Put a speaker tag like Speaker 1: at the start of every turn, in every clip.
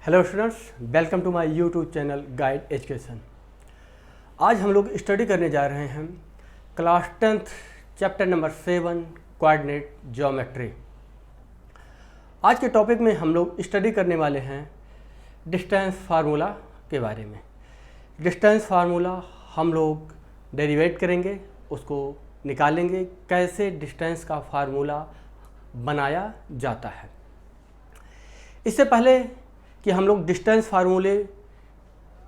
Speaker 1: Hello students, welcome to my YouTube channel guide education. आज हम लोग स्टडी करने जा रहे हैं class 10th chapter number 7 coordinate geometry. आज के टॉपिक में हम लोग स्टडी करने वाले हैं डिस्टेंस फार्मूला के बारे में। डिस्टेंस फार्मूला हम लोग डेरिवेट करेंगे, उसको निकालेंगे कैसे डिस्टेंस का फार्मूला बनाया जाता है। इससे पहले कि हम लोग डिस्टेंस फार्मूले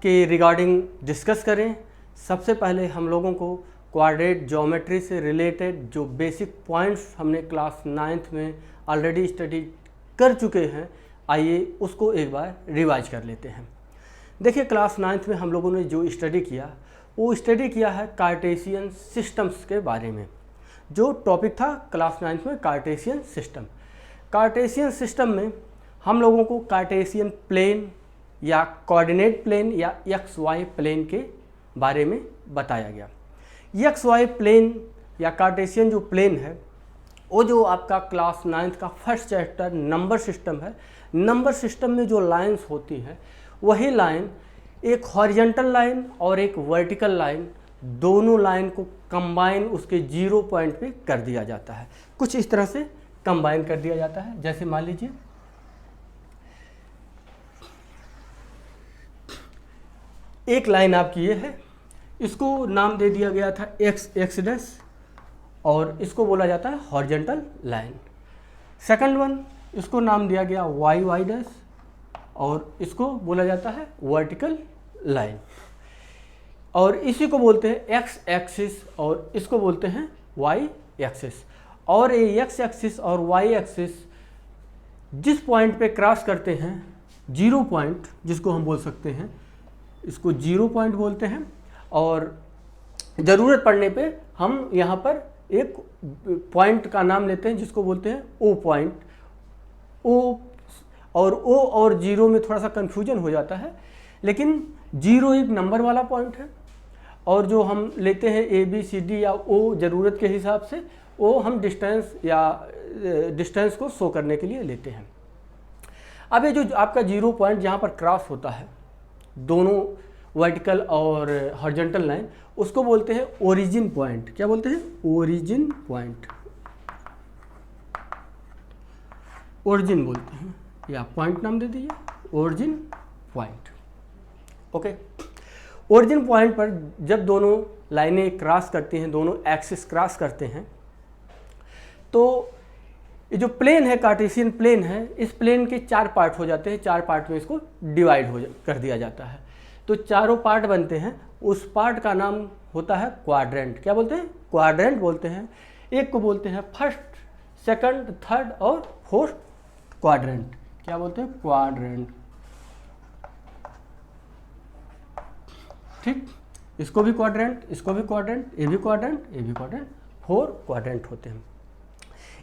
Speaker 1: के रिगार्डिंग डिस्कस करें, सबसे पहले हम लोगों को कोऑर्डिनेट ज्योमेट्री से रिलेटेड जो बेसिक पॉइंट्स हमने क्लास 9th में ऑलरेडी स्टडी कर चुके हैं, आइए उसको एक बार रिवाइज कर लेते हैं। देखिए, क्लास 9th में हम लोगों ने जो स्टडी किया वो स्टडी किया है कार्टेशियन सिस्टम्स के बारे में। जो टॉपिक था क्लास 9th में कार्टेशियन सिस्टम। कार्टेशियन सिस्टम में हम लोगों को कार्टेशियन प्लेन या कोऑर्डिनेट प्लेन या एक्स वाई प्लेन के बारे में बताया गया। एक्स वाई प्लेन या कार्टेशियन जो प्लेन है वो जो आपका क्लास 9th का फर्स्ट चैप्टर नंबर सिस्टम है। नंबर सिस्टम में जो लाइंस होती हैं वही लाइन एक हॉरिजॉन्टल लाइन और एक वर्टिकल लाइन, दोनों लाइन को कंबाइन उसके 0 पॉइंट पे कर दिया जाता है। कुछ इस तरह से कंबाइन कर दिया जाता है। जैसे मान लीजिए एक लाइन आपकी ये है, इसको नाम दे दिया गया था एक्स डैश और इसको बोला जाता है हॉरिजॉन्टल लाइन। सेकंड वन, इसको नाम दिया गया वाई डैश और इसको बोला जाता है वर्टिकल लाइन। और इसी को बोलते हैं एक्स एक्सिस और इसको बोलते हैं वाई एक्सिस। और ये एक्स एक्सिस और वाई एक्सिस जिस पॉइंट पे क्रॉस करते हैं, 0 पॉइंट जिसको हम बोल सकते हैं, इसको 0 पॉइंट बोलते हैं। और ज़रूरत पड़ने पे हम यहाँ पर एक पॉइंट का नाम लेते हैं जिसको बोलते हैं ओ पॉइंट। ओ और 0 में थोड़ा सा कन्फ्यूजन हो जाता है, लेकिन 0 एक नंबर वाला पॉइंट है और जो हम लेते हैं ए बी सी डी या ओ ज़रूरत के हिसाब से, वो हम डिस्टेंस को शो करने के लिए लेते हैं। अब ये जो आपका 0 पॉइंट जहाँ पर क्रॉस होता है दोनों वर्टिकल और हॉरिजॉन्टल लाइन, उसको बोलते हैं ओरिजिन पॉइंट। क्या बोलते हैं? Origin point. ओरिजिन बोलते हैं या पॉइंट नाम दे दीजिए, origin point. Okay, origin point पर जब दोनों लाइनें क्रॉस करती हैं, दोनों एक्सिस क्रॉस करते हैं, तो ये जो प्लेन है कार्टेशियन प्लेन है, इस प्लेन के 4 पार्ट हो जाते हैं। 4 पार्ट में इसको डिवाइड कर दिया जाता है। तो चारों पार्ट बनते हैं, उस पार्ट का नाम होता है क्वाड्रेंट। क्या बोलते हैं? क्वाड्रेंट बोलते हैं। एक को बोलते हैं फर्स्ट, सेकंड, थर्ड और फोर्थ क्वाड्रेंट। क्या बोलते हैं? क्वाड्रेंट। ठीक, इसको भी क्वाड्रेंट, इसको भी क्वाड्रेंट, ये भी क्वाड्रेंट, ये भी क्वाड्रेंट, 4 क्वाड्रेंट होते हैं।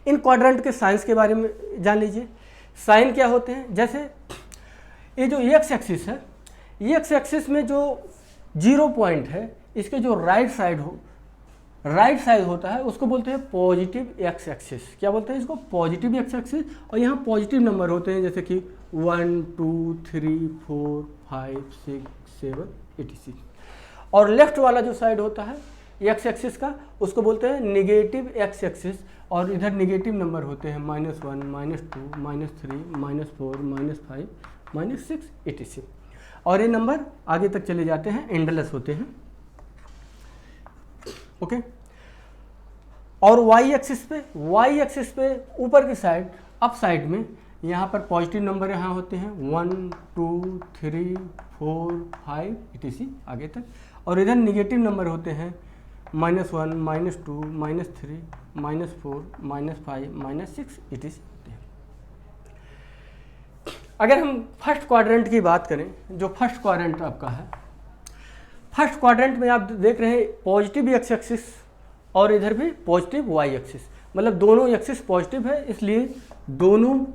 Speaker 1: इन क्वाड्रेंट के साइंस के बारे में जान लीजिए। साइन क्या होते हैं? जैसे ये जो एक्स एक्सिस है, एक्स एक्सिस में जो 0 पॉइंट है, इसके जो राइट साइड होता है उसको बोलते हैं पॉजिटिव एक्स एक्सिस। क्या बोलते हैं इसको? Positive x axis. और यहाँ पॉजिटिव नंबर होते हैं जैसे कि 1 2 3 4 5 6 7 etc। और लेफ्ट वाला जो साइड होता है एक्स एक्सिस का, उसको बोलते हैं निगेटिव एक्स एक्सिस। और इधर निगेटिव नंबर होते हैं -1 -2 -3 -4 -5 -6 etc। और ये नंबर आगे तक चले जाते हैं, एंडलेस होते हैं। ओके। और वाई एक्सिस पे ऊपर की साइड, अप साइड में यहाँ पर पॉजिटिव नंबर यहाँ होते हैं 1 2 3 4 5 etc आगे तक। और इधर निगेटिव नंबर होते हैं -1 -2 -3 -4 -5 -6 etc। अगर हम फर्स्ट क्वाड्रेंट की बात करें, जो फर्स्ट क्वाड्रेंट आपका है, फर्स्ट क्वाड्रेंट में आप देख रहे हैं पॉजिटिव एक्स एक्सिस और इधर भी पॉजिटिव वाई एक्सिस, मतलब दोनों एक्सिस पॉजिटिव है, इसलिए दोनों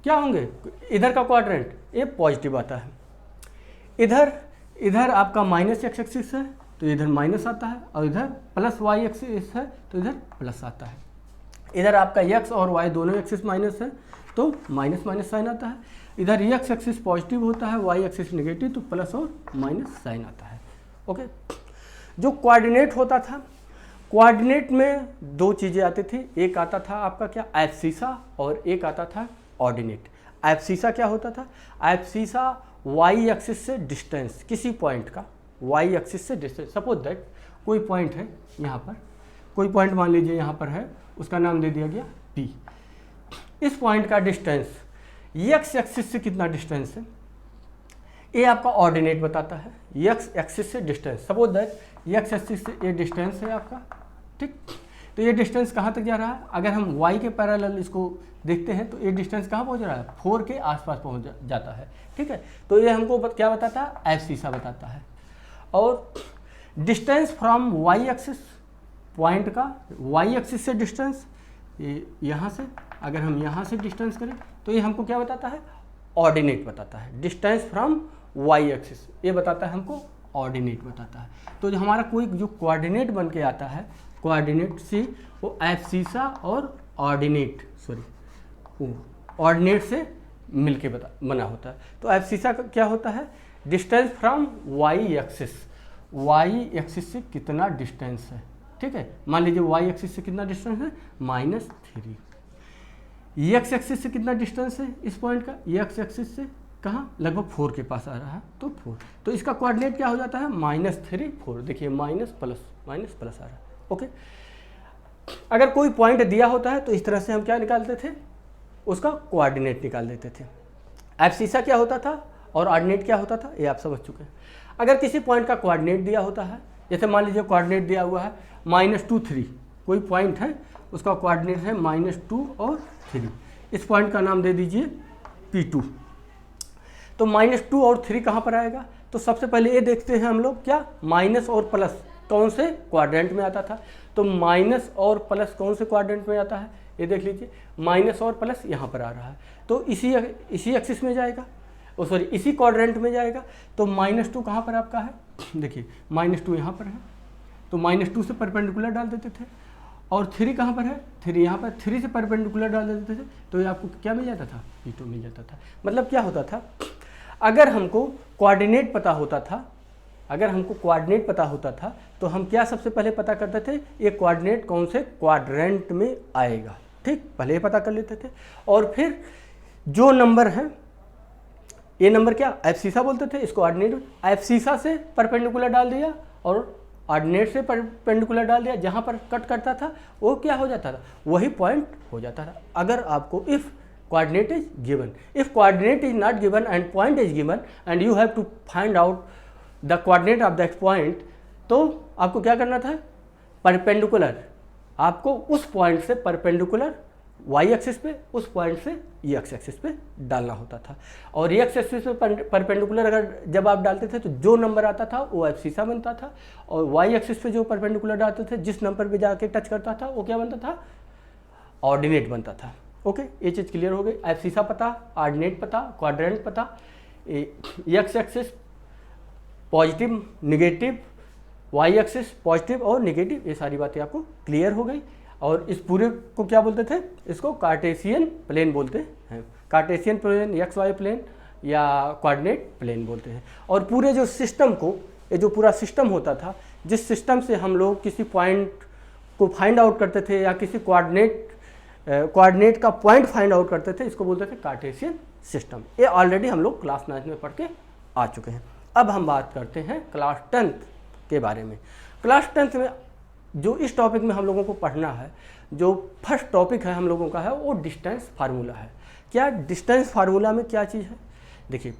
Speaker 1: क्या होंगे? इधर का क्वाड्रेंट ये पॉजिटिव आता है। इधर आपका माइनस एक्स एक्सिस है तो इधर माइनस आता है, और इधर प्लस वाई एक्सिस है तो इधर प्लस आता है। इधर आपका एक्स और वाई दोनों एक्सिस माइनस है तो माइनस माइनस साइन आता है। इधर एक्स एक्सिस पॉजिटिव होता है, वाई एक्सिस नेगेटिव, तो प्लस और माइनस साइन आता है। ओके, जो कोऑर्डिनेट होता था, कोऑर्डिनेट में दो चीज़ें आती थी, एक आता था आपका क्या एब्सिसा और एक आता था ऑर्डिनेट। एब्सिसा क्या होता था? एब्सिसा वाई एक्सिस से डिस्टेंस, किसी पॉइंट का वाई एक्सिस से डिस्टेंस। सपोज दैट कोई पॉइंट है यहाँ पर, कोई पॉइंट मान लीजिए यहाँ पर है, उसका नाम दे दिया गया पी। इस पॉइंट का डिस्टेंस एक्स एक्सिस से कितना डिस्टेंस है, ये आपका ऑर्डिनेट बताता है। एक्स एक्सिस से distance, suppose that x axis से ये डिस्टेंस है आपका, ठीक। तो ये डिस्टेंस कहाँ तक जा रहा है? अगर हम वाई के पैरेलल इसको देखते हैं तो ये डिस्टेंस कहाँ पहुँच रहा है? 4 के आसपास पहुँच जाता है, ठीक है। तो ये हमको क्या बताता है? एब्सिसा बताता है। और distance from Y axis, point का वाई एक्सिस से डिस्टेंस, ये यहाँ से अगर हम यहाँ से डिस्टेंस करें तो ये हमको क्या बताता है? ऑर्डिनेट बताता है। डिस्टेंस फ्रॉम वाई एक्सिस ये बताता है हमको, ऑर्डिनेट बताता है। तो जो हमारा कोई जो कोऑर्डिनेट बन के आता है, कोऑर्डिनेट सी, वो एब्सिसा और ऑर्डिनेट, ऑर्डिनेट से मिलके बना होता है। तो एब्सिसा का क्या होता है? Distance from Y axis, y axis से कितना डिस्टेंस है, ठीक है। मान लीजिए वाई एक्सिस से कितना डिस्टेंस है? -3। एक्स एक्सिस से कितना डिस्टेंस है इस पॉइंट का? एक्स एक्सिस से कहाँ? लगभग 4 के पास आ रहा है, तो 4। तो इसका कोऑर्डिनेट क्या हो जाता है? -3 4। देखिए माइनस प्लस आ रहा है। ओके, अगर कोई पॉइंट दिया होता है तो इस तरह से हम क्या निकालते थे? उसका कोऑर्डिनेट निकाल देते थे। एब्सिसा क्या होता था और ऑर्डिनेट क्या होता था, ये आप समझ चुके हैं। अगर किसी पॉइंट का कोऑर्डिनेट दिया होता है, जैसे मान लीजिए कोऑर्डिनेट दिया हुआ है -2 3, कोई पॉइंट है उसका कोऑर्डिनेट है -2 और 3, इस पॉइंट का नाम दे दीजिए P2। तो -2 और 3 कहाँ पर आएगा? तो सबसे पहले ये देखते हैं हम लोग क्या माइनस और प्लस कौन से क्वाड्रेंट में आता था। तो माइनस और प्लस कौन से क्वाड्रेंट में आता है? ये देख लीजिए, माइनस और प्लस यहाँ पर आ रहा है, तो इसी एक्सिस में जाएगा, सॉरी इसी क्वाड्रेंट में जाएगा। तो -2 कहाँ पर आपका है? देखिए -2 यहाँ पर है, तो -2 से परपेंडिकुलर डाल देते थे। और 3 कहाँ पर है? 3 यहाँ पर, 3 से परपेंडिकुलर डाल देते थे, तो ये आपको क्या मिल जाता था? P2 मिल जाता था। मतलब क्या होता था? अगर हमको कोऑर्डिनेट पता होता था, तो हम क्या सबसे पहले पता करते थे? ये कोऑर्डिनेट कौन से क्वाड्रेंट में आएगा, ठीक, पहले ये पता कर लेते थे। और फिर जो नंबर है, ये नंबर क्या एब्सिसा बोलते थे, इसको ऑर्डिनेट, एब्सिसा से परपेंडिकुलर डाल दिया और ऑर्डिनेट से परपेंडिकुलर डाल दिया, जहाँ पर कट करता था वो क्या हो जाता था? वही पॉइंट हो जाता था। अगर आपको if coordinate is given, if coordinate is not given and point is given and you have to find out the coordinate of that point, तो आपको क्या करना था? परपेंडिकुलर, आपको उस पॉइंट से परपेंडिकुलर वाई एक्सिस पे, उस पॉइंट से एक्स एक्सिस पे डालना होता था। और एक्स एक्सिस पे परपेंडिकुलर अगर जब आप डालते थे तो जो नंबर आता था वो एब्सिसा बनता था, और वाई एक्सिस पे जो परपेंडिकुलर डालते थे जिस नंबर पे जाके टच करता था वो क्या बनता था? ऑर्डिनेट बनता था। ओके, ये चीज़ क्लियर हो गई। एब्सिसा पता, ऑर्डिनेट पता, क्वाड्रेंट पता, x axis positive negative, y axis positive और नेगेटिव, ये सारी बातें आपको क्लियर हो गई। और इस पूरे को क्या बोलते थे? इसको कार्टेशियन प्लेन बोलते हैं। Cartesian plane, x y plane या कोऑर्डिनेट प्लेन बोलते हैं। और पूरे जो सिस्टम को, ये जो पूरा सिस्टम होता था, जिस सिस्टम से हम लोग किसी पॉइंट को फाइंड आउट करते थे या किसी कोऑर्डिनेट का पॉइंट फाइंड आउट करते थे, इसको बोलते थे कार्टेशियन सिस्टम। ये ऑलरेडी हम लोग क्लास 9 में पढ़ के आ चुके हैं। अब हम बात करते हैं क्लास 10 के बारे में। क्लास 10 में जो इस टॉपिक में हम लोगों को पढ़ना है, जो फर्स्ट टॉपिक है हम लोगों का है, वो डिस्टेंस फार्मूला है। क्या डिस्टेंस फार्मूला में क्या चीज़ है? देखिए,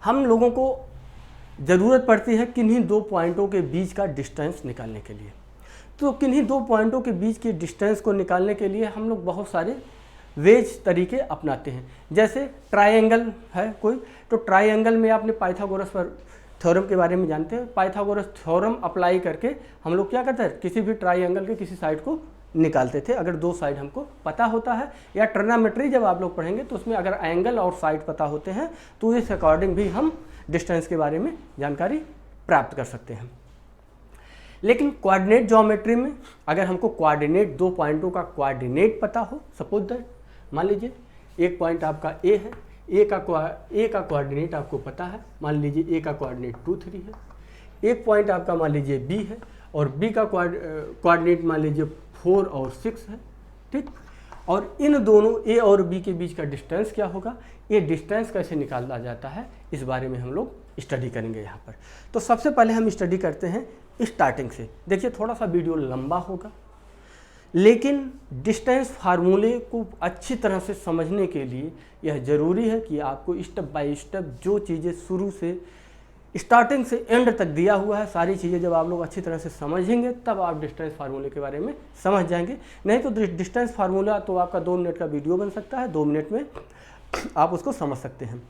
Speaker 1: हम लोगों को ज़रूरत पड़ती है किन्हीं दो पॉइंटों के बीच का डिस्टेंस निकालने के लिए। तो किन्हीं दो पॉइंटों के बीच के डिस्टेंस को निकालने के लिए हम लोग बहुत सारे वेज तरीके अपनाते हैं। जैसे ट्रायंगल है कोई, तो ट्रायंगल में आपने पाइथागोरस थ्योरम के बारे में जानते हैं। पाइथागोरस थ्योरम अप्लाई करके हम लोग क्या करते हैं? किसी भी ट्रायंगल के किसी साइड को निकालते थे, अगर दो साइड हमको पता होता है। या ट्रिग्नोमेट्री जब आप लोग पढ़ेंगे तो उसमें अगर एंगल और साइड पता होते हैं तो इस अकॉर्डिंग भी हम डिस्टेंस के बारे में जानकारी प्राप्त कर सकते हैं। लेकिन कोऑर्डिनेट ज्योमेट्री में अगर हमको कोऑर्डिनेट, दो पॉइंटों का कोऑर्डिनेट पता हो, सपोज दैट मान लीजिए एक पॉइंट आपका ए है, ए का कोऑर्डिनेट आपको पता है, मान लीजिए ए का कोऑर्डिनेट 2 3 है। एक पॉइंट आपका मान लीजिए बी है और बी का कोऑर्डिनेट मान लीजिए 4 और 6 है, ठीक। और इन दोनों ए और बी के बीच का डिस्टेंस क्या होगा, ये डिस्टेंस कैसे निकाला जाता है, इस बारे में हम लोग स्टडी करेंगे यहाँ पर। तो सबसे पहले हम स्टडी करते हैं स्टार्टिंग से। देखिए थोड़ा सा वीडियो लंबा होगा, लेकिन डिस्टेंस फार्मूले को अच्छी तरह से समझने के लिए यह ज़रूरी है कि आपको स्टेप बाय स्टेप जो चीज़ें शुरू से स्टार्टिंग से एंड तक दिया हुआ है, सारी चीज़ें जब आप लोग अच्छी तरह से समझेंगे तब आप डिस्टेंस फार्मूले के बारे में समझ जाएंगे। नहीं तो डिस्टेंस फार्मूला तो आपका 2 मिनट का वीडियो बन सकता है, 2 मिनट में आप उसको समझ सकते हैं।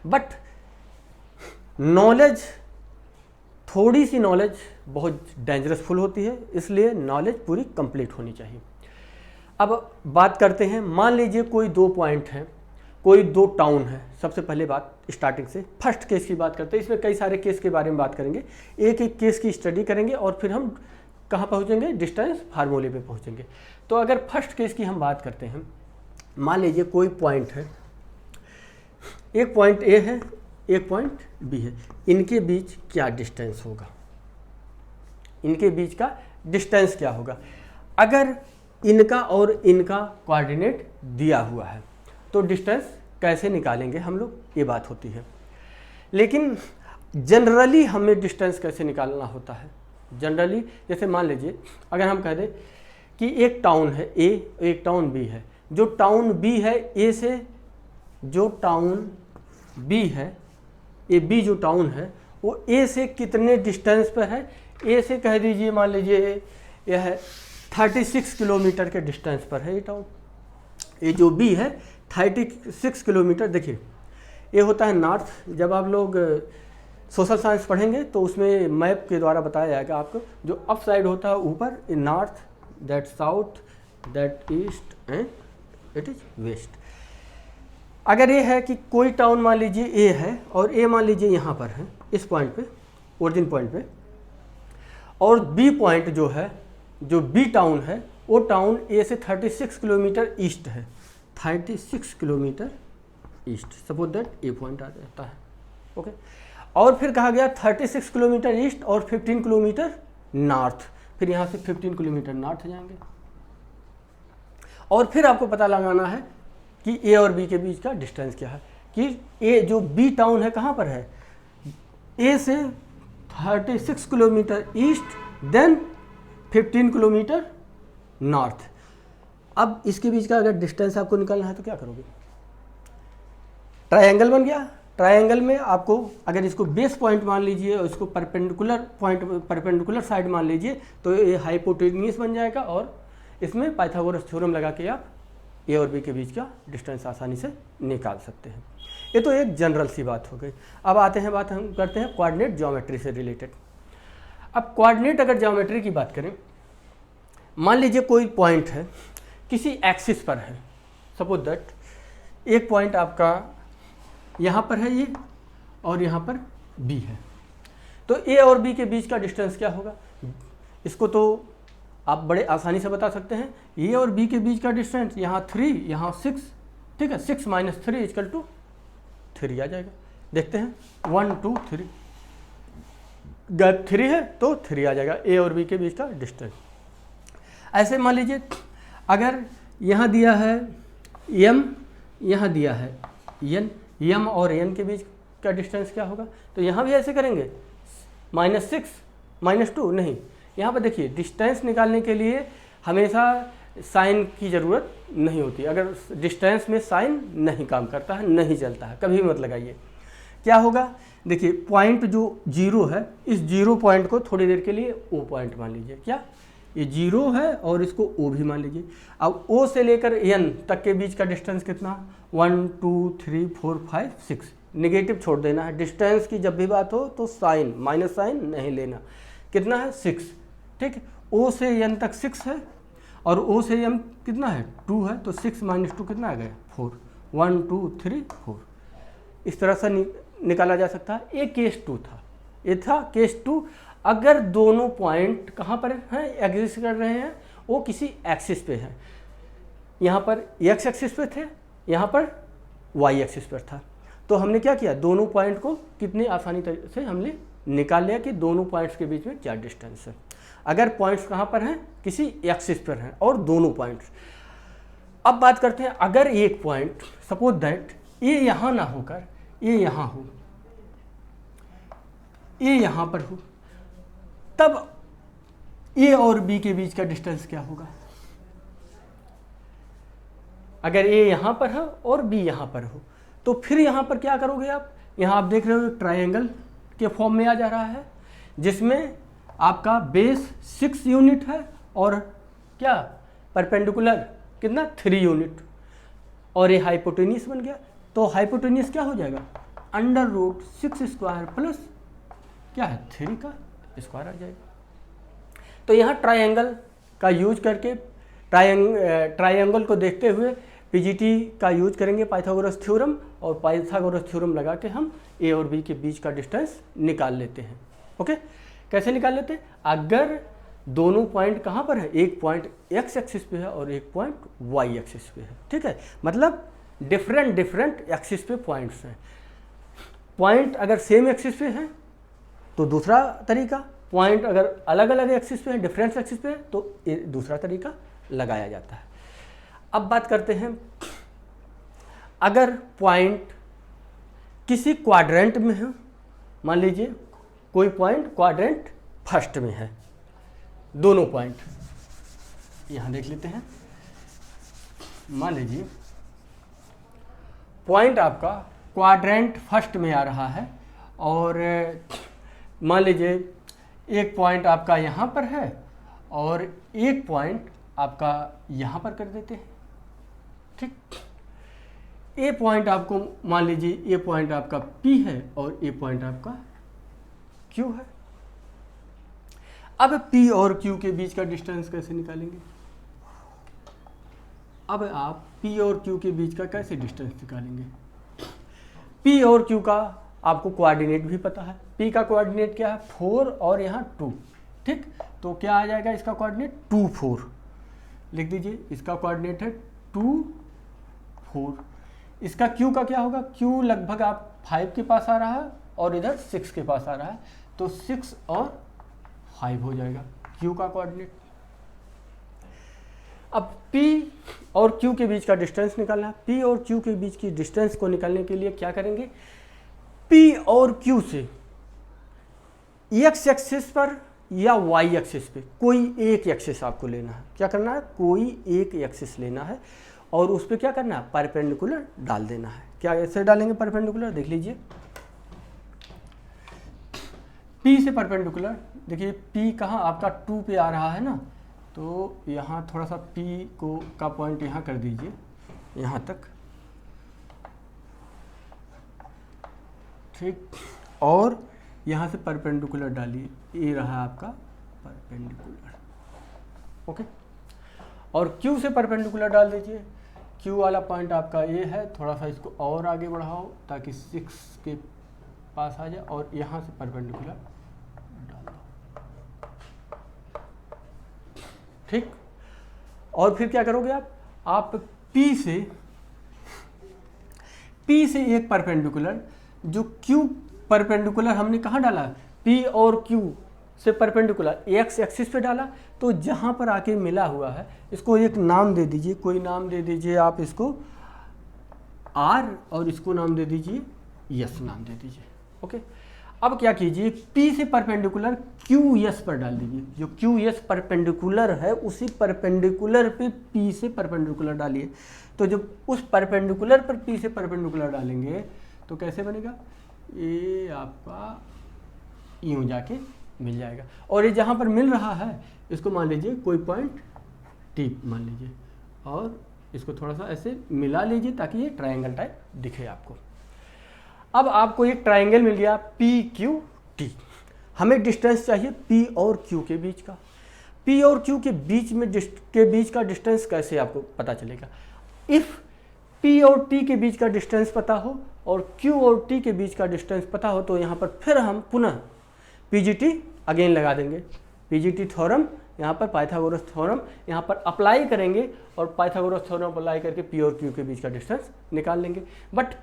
Speaker 1: बट नॉलेज, थोड़ी सी नॉलेज बहुत डेंजरसफुल होती है, इसलिए नॉलेज पूरी कंप्लीट होनी चाहिए। अब बात करते हैं, मान लीजिए कोई 2 पॉइंट हैं, कोई 2 टाउन है। सबसे पहले बात स्टार्टिंग से फर्स्ट केस की बात करते हैं। इसमें कई सारे केस के बारे में बात करेंगे, एक एक केस की स्टडी करेंगे और फिर हम कहाँ पहुँचेंगे, डिस्टेंस फार्मूले पे पहुँचेंगे। तो अगर फर्स्ट केस की हम बात करते हैं, मान लीजिए कोई पॉइंट है, एक पॉइंट ए है, एक पॉइंट बी है, इनके बीच क्या डिस्टेंस होगा, इनके बीच का डिस्टेंस क्या होगा। अगर इनका और इनका कोऑर्डिनेट दिया हुआ है तो डिस्टेंस कैसे निकालेंगे हम लोग, ये बात होती है। लेकिन जनरली हमें डिस्टेंस कैसे निकालना होता है, जनरली जैसे मान लीजिए अगर हम कह दें कि एक टाउन है ए, एक टाउन बी है। जो टाउन बी है ए से, जो टाउन बी है, ए बी जो टाउन है वो ए से कितने डिस्टेंस पर है, ए से कह दीजिए मान लीजिए यह 36 किलोमीटर के डिस्टेंस पर है ये टाउन। ये जो बी है 36 किलोमीटर। देखिए ये होता है नॉर्थ, जब आप लोग सोशल साइंस पढ़ेंगे तो उसमें मैप के द्वारा बताया जाएगा आपको, जो अप साइड होता है ऊपर north, that south, that east and it is west. अगर ये है कि कोई टाउन मान लीजिए ए है और ए मान लीजिए यहाँ पर है इस पॉइंट पे, ओरिजिन पॉइंट पे, और बी पॉइंट जो है, जो बी टाउन है वो टाउन ए से 36 किलोमीटर ईस्ट है, 36 kilometre east, suppose that A point आ जाता है, ओके। और फिर कहा गया 36 किलोमीटर ईस्ट और 15 किलोमीटर नॉर्थ, फिर यहाँ से 15 किलोमीटर नॉर्थ जाएंगे। और फिर आपको पता लगाना है कि ए और बी के बीच का डिस्टेंस क्या है, कि ए जो बी टाउन है कहाँ पर है, ए से 36 kilometre east, then 15 kilometre north. अब इसके बीच का अगर डिस्टेंस आपको निकालना है तो क्या करोगे, ट्रायंगल बन गया। ट्रायंगल में आपको अगर इसको बेस पॉइंट मान लीजिए और इसको परपेंडिकुलर पॉइंट, परपेंडिकुलर साइड मान लीजिए तो ये हाइपोटेन्यूस बन जाएगा और इसमें पाइथागोरस थ्योरम लगा के आप ए और बी के बीच का डिस्टेंस आसानी से निकाल सकते हैं। ये तो एक जनरल सी बात हो गई। अब आते हैं, बात हम करते हैं कोऑर्डिनेट ज्योमेट्री से रिलेटेड। अब कोऑर्डिनेट अगर ज्योमेट्री की बात करें, मान लीजिए कोई पॉइंट है किसी एक्सिस पर है, सपोज दैट एक पॉइंट आपका यहाँ पर है ये और यहाँ पर बी है, तो ए और बी के बीच का डिस्टेंस क्या होगा, इसको तो आप बड़े आसानी से बता सकते हैं। ए और बी के बीच का डिस्टेंस यहाँ 3, यहाँ 6, ठीक है, 6 - 3 = 3 आ जाएगा। देखते हैं 1 2 3, गैप 3 है तो 3 आ जाएगा ए और बी के बीच का डिस्टेंस। ऐसे मान लीजिए अगर यहाँ दिया है m, यहाँ दिया है n, m और n के बीच का डिस्टेंस क्या होगा, तो यहाँ भी ऐसे करेंगे -6 -2 नहीं। यहाँ पर देखिए डिस्टेंस निकालने के लिए हमेशा साइन की ज़रूरत नहीं होती। अगर डिस्टेंस में साइन नहीं काम करता है, नहीं चलता है, कभी मत लगाइए। क्या होगा, देखिए पॉइंट जो 0 है, इस 0 पॉइंट को थोड़ी देर के लिए O पॉइंट मान लीजिए। क्या ये 0 है और इसको O भी मान लीजिए। अब O से लेकर N तक के बीच का डिस्टेंस कितना, 1 2 3 4 5 6, निगेटिव छोड़ देना है। डिस्टेंस की जब भी बात हो तो साइन, माइनस साइन नहीं लेना। कितना है, 6, ठीक है। O से N तक 6 है और O से M कितना है, 2 है, तो 6 - 2 कितना आ गया, 4, 1 2 3 4। इस तरह से निकाला जा सकता है। ये केस 2 था, ये था केस 2। अगर दोनों पॉइंट कहाँ पर हैं, एग्जिस्ट कर रहे हैं, वो किसी एक्सिस पे हैं। यहाँ पर एक्स एक्सिस पे थे, यहाँ पर वाई एक्सिस पर था। तो हमने क्या किया, दोनों पॉइंट को कितने आसानी तरीके से हमने निकाल लिया कि दोनों पॉइंट्स के बीच में क्या डिस्टेंस है। अगर पॉइंट्स कहाँ पर हैं, किसी एक्सिस पर हैं और दोनों पॉइंट्स। अब बात करते हैं, अगर एक पॉइंट सपोज दैट ये यहाँ ना होकर ये यहाँ हो, ये यहाँ पर हो, तब ए और बी के बीच का डिस्टेंस क्या होगा। अगर ए यहाँ पर है और बी यहाँ पर हो तो फिर यहाँ पर क्या करोगे आप, यहाँ आप देख रहे हो ट्रायंगल के फॉर्म में आ जा रहा है जिसमें आपका बेस 6 यूनिट है और क्या परपेंडिकुलर कितना 3 यूनिट, और ये हाइपोटेन्यूस बन गया। तो हाइपोटेन्यूस क्या हो जाएगा, √6² प्लस क्या है 3 का स्क्वायर आ जाएगा। तो यहाँ ट्रायंगल का यूज करके ट्रायंगल को देखते हुए पीजीटी का यूज करेंगे पाइथागोरस थ्योरम, और पाइथागोरस थ्योरम लगा के हम ए और बी के बीच का डिस्टेंस निकाल लेते हैं। ओके, कैसे निकाल लेते हैं, अगर दोनों पॉइंट कहाँ पर है, एक पॉइंट एक्स एक्सिस पे है और एक पॉइंट वाई एक्सिस पे है, ठीक है, मतलब डिफरेंट एक्सिस पे पॉइंट्स हैं। पॉइंट अगर सेम एक्सिस पे हैं तो दूसरा तरीका, पॉइंट अगर अलग अलग एक्सिस पे है, डिफरेंट एक्सिस पे है, तो दूसरा तरीका लगाया जाता है। अब बात करते हैं, अगर पॉइंट किसी क्वाड्रेंट में है, मान लीजिए कोई पॉइंट क्वाड्रेंट फर्स्ट में है, दोनों पॉइंट यहां देख लेते हैं। मान लीजिए पॉइंट आपका क्वाड्रेंट फर्स्ट में आ रहा है और मान लीजिए एक पॉइंट आपका यहाँ पर है और एक पॉइंट आपका यहाँ पर कर देते हैं, ठीक। ए पॉइंट आपको मान लीजिए ये पॉइंट आपका P है और ये पॉइंट आपका Q है। अब P और Q के बीच का डिस्टेंस कैसे निकालेंगे, अब आप P और Q के बीच का कैसे डिस्टेंस निकालेंगे। P और Q का आपको कोऑर्डिनेट भी पता है, P का कोऑर्डिनेट क्या है 4 और यहाँ 2, ठीक। तो क्या आ जाएगा इसका कोऑर्डिनेट 2 4, लिख दीजिए इसका कोऑर्डिनेट है 2 4। इसका Q का क्या होगा, Q लगभग आप 5 के पास आ रहा है और इधर 6 के पास आ रहा है, तो 6 और 5 हो जाएगा Q का कोऑर्डिनेट। अब P और Q के बीच का डिस्टेंस निकालना है। P और Q के बीच की डिस्टेंस को निकालने के लिए क्या करेंगे, P और Q से x एक्सिस पर या y एक्सिस पे कोई एक एक्सिस आपको लेना है। क्या करना है, कोई एक एक्सिस लेना है और उस पर क्या करना है, परपेंडिकुलर डाल देना है। क्या ऐसे डालेंगे परपेंडिकुलर, देख लीजिए P से परपेंडिकुलर, देखिए P कहाँ आपका 2 पे आ रहा है ना, तो यहाँ थोड़ा सा P को का पॉइंट यहाँ कर दीजिए यहाँ तक, ठीक, और यहाँ से परपेंडिकुलर डालिए, ये रहा आपका परपेंडिकुलर, ओके। और Q से परपेंडिकुलर डाल दीजिए, Q वाला पॉइंट आपका ये है, थोड़ा सा इसको और आगे बढ़ाओ ताकि 6 के पास आ जाए और यहाँ से परपेंडिकुलर डाल दो, ठीक। और फिर क्या करोगे आप P से एक परपेंडिकुलर, जो Q परपेंडिकुलर हमने कहाँ डाला, P और Q से परपेंडिकुलर x एक्सिस पे डाला, तो जहाँ पर आके मिला हुआ है इसको एक नाम दे दीजिए, कोई नाम दे दीजिए आप इसको R और इसको नाम दे दीजिए S नाम दे दीजिए, ओके। अब क्या कीजिए, P से परपेंडिकुलर QS पर डाल दीजिए, जो QS परपेंडिकुलर है उसी परपेंडिकुलर पे P से परपेंडिकुलर डालिए। तो जब उस परपेंडिकुलर पर P से परपेंडिकुलर डालेंगे तो कैसे बनेगा, ये आपका यूँ जाके मिल जाएगा। और ये जहाँ पर मिल रहा है इसको मान लीजिए कोई पॉइंट T मान लीजिए और इसको थोड़ा सा ऐसे मिला लीजिए ताकि ये ट्रायंगल टाइप दिखे आपको। अब आपको एक ट्रायंगल मिल गया PQT। हमें डिस्टेंस चाहिए P और Q के बीच का। P और Q के बीच का डिस्टेंस कैसे आपको पता चलेगा, इफ़ P और T के बीच का डिस्टेंस पता हो और Q और T के बीच का डिस्टेंस पता हो तो यहाँ पर फिर हम पुनः PGT अगेन लगा देंगे, PGT थ्योरम यहाँ पर पाइथागोरस थ्योरम यहाँ पर अप्लाई करेंगे और पाइथागोरस थ्योरम अप्लाई करके पी और क्यू के बीच का डिस्टेंस निकाल लेंगे। बट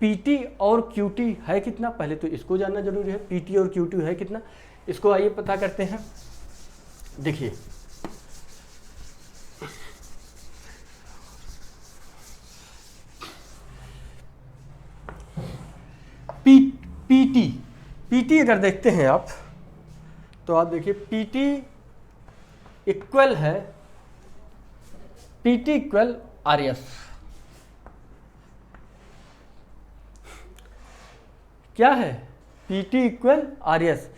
Speaker 1: पीटी और क्यूटी है कितना, पहले तो इसको जानना जरूरी है। पीटी और क्यूटी है कितना, इसको आइए पता करते हैं। देखिए पीटी अगर देखते हैं आप, तो आप देखिए पीटी इक्वल है, पीटी इक्वल आरएस। क्या है, PT equal RS.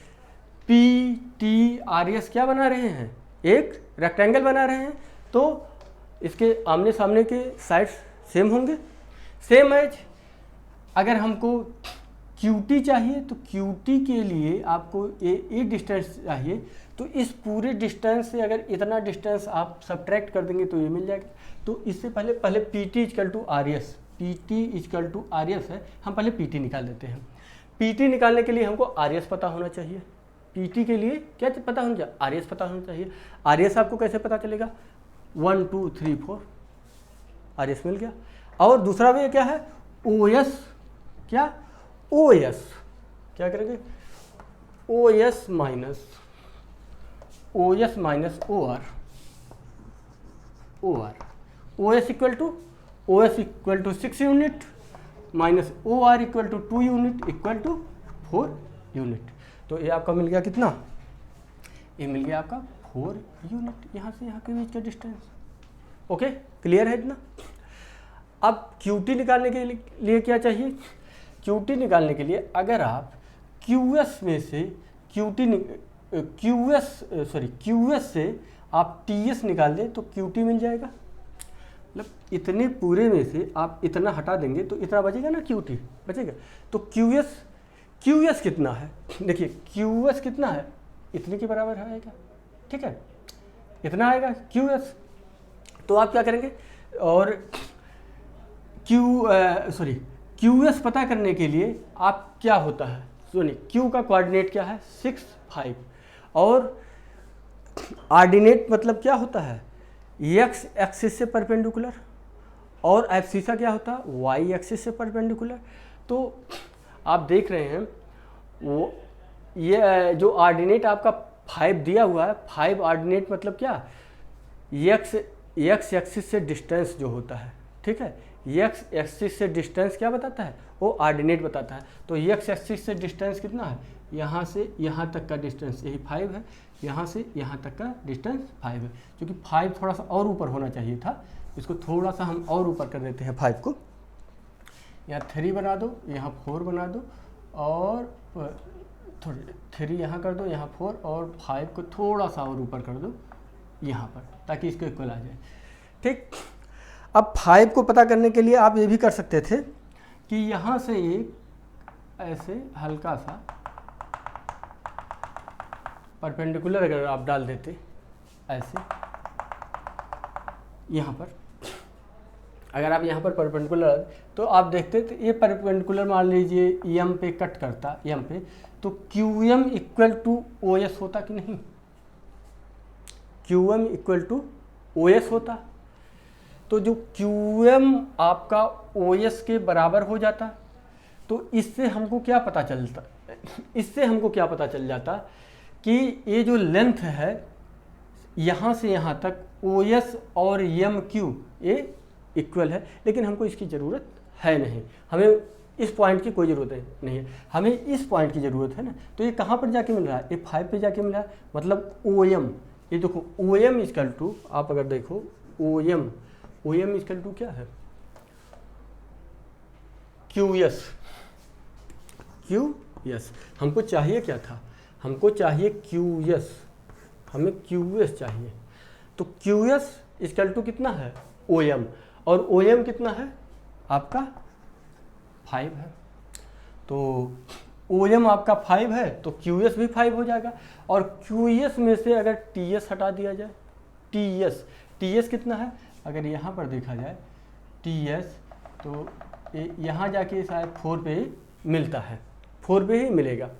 Speaker 1: PT RS क्या बना रहे हैं, एक रेक्टेंगल बना रहे हैं, तो इसके आमने सामने के साइड्स सेम होंगे। सेम एज अगर हमको क्यूटी चाहिए तो क्यूटी के लिए आपको ये डिस्टेंस चाहिए, तो इस पूरे डिस्टेंस से अगर इतना डिस्टेंस आप सब्ट्रैक्ट कर देंगे तो ये मिल जाएगा। तो इससे पहले PT equal to RS, PT equal to RS है, हम पहले पीटी निकाल लेते हैं। पीटी निकालने के लिए हमको आरएस पता होना चाहिए। पीटी के लिए क्या पता होना चाहिए, आरएस पता होना चाहिए। आरएस आपको कैसे पता चलेगा, 1 2 3 4 आरएस मिल गया। और दूसरा वे क्या है, ओएस। क्या, ओएस क्या करेंगे, OS minus OR, OS equal to 6 unit minus OR equal to 2 unit equal to 4 unit. तो ये आपका मिल गया कितना, ये मिल गया आपका 4 यूनिट, यहाँ से यहाँ के बीच का डिस्टेंस। ओके, क्लियर है इतना। अब क्यूटी निकालने के लिए क्या चाहिए, क्यूटी निकालने के लिए अगर आप क्यूएस में से क्यूएस से आप टीएस निकाल दें तो क्यूटी मिल जाएगा। मतलब इतने पूरे में से आप इतना हटा देंगे तो इतना बचेगा ना, क्यूटी बचेगा। तो क्यूएस कितना है, देखिए क्यूएस कितना है, इतने के बराबर आएगा, ठीक है, इतना आएगा क्यूएस। तो आप क्या करेंगे, और क्यूएस पता करने के लिए आप क्या होता है, सुनिए, क्यू का कोऑर्डिनेट क्या है 6 5, और ऑर्डिनेट मतलब क्या होता है, एक्स एक्सिस से परपेंडिकुलर, और एब्सिसा क्या होता है, वाई एक्सिस से परपेंडिकुलर। तो आप देख रहे हैं वो ये जो ऑर्डिनेट आपका 5 दिया हुआ है, 5 ऑर्डिनेट मतलब क्या, एक्स एक्सिस से डिस्टेंस जो होता है, ठीक है, एक्स एक्सिस से डिस्टेंस क्या बताता है, वो ऑर्डिनेट बताता है। तो एक्स एक्सिस से डिस्टेंस कितना है, यहाँ से यहाँ तक का डिस्टेंस यही 5 है, यहाँ से यहाँ तक का डिस्टेंस 5 है। क्योंकि 5 थोड़ा सा और ऊपर होना चाहिए था, इसको थोड़ा सा हम और ऊपर कर देते हैं 5 को। यहाँ 3 बना दो, यहाँ 4 बना दो, और थोड़ी 3 यहाँ कर दो, यहाँ 4, और 5 को थोड़ा सा और ऊपर कर दो यहाँ पर, ताकि इसको इक्वल आ जाए, ठीक। अब 5 को पता करने के लिए आप ये भी कर सकते थे कि यहाँ से एक ऐसे हल्का सा परपेंडिकुलर अगर आप डाल देते ऐसे, यहाँ पर अगर आप यहाँ पर परपेंडिकुलर, तो आप देखते तो ये परपेंडिकुलर मान लीजिए एम पे कट करता, एम पे, तो Q M equal to O S होता कि नहीं, Q M equal to O S होता। तो जो क्यू एम आपका ओ एस के बराबर हो जाता, तो इससे हमको क्या पता चलता, इससे हमको क्या पता चल जाता कि ये जो लेंथ है यहाँ से यहाँ तक ओ एस और एम क्यू ये इक्वल है। लेकिन हमको इसकी ज़रूरत है नहीं, हमें इस पॉइंट की कोई ज़रूरत नहीं है, हमें इस पॉइंट की ज़रूरत है ना। तो ये कहाँ पर जाके मिल रहा है, ये 5 पे जाके मिल रहा है, मतलब ओ एम, ये देखो ओ एम इक्वल टू, आप अगर देखो ओ एम इक्वल टू क्या है, क्यू एस। हमको चाहिए क्या था, हमको चाहिए क्यू एस, हमें क्यू एस चाहिए। तो क्यू एस इक्वल टू कितना है, ओ एम, और ओ एम कितना है आपका 5 है। तो ओ एम आपका 5 है तो क्यू एस भी 5 हो जाएगा। और क्यू एस में से अगर टी एस हटा दिया जाए, टी एस कितना है, अगर यहाँ पर देखा जाए टी एस, तो यहाँ जाके शायद 4 पे मिलता है, 4 पे ही मिलेगा।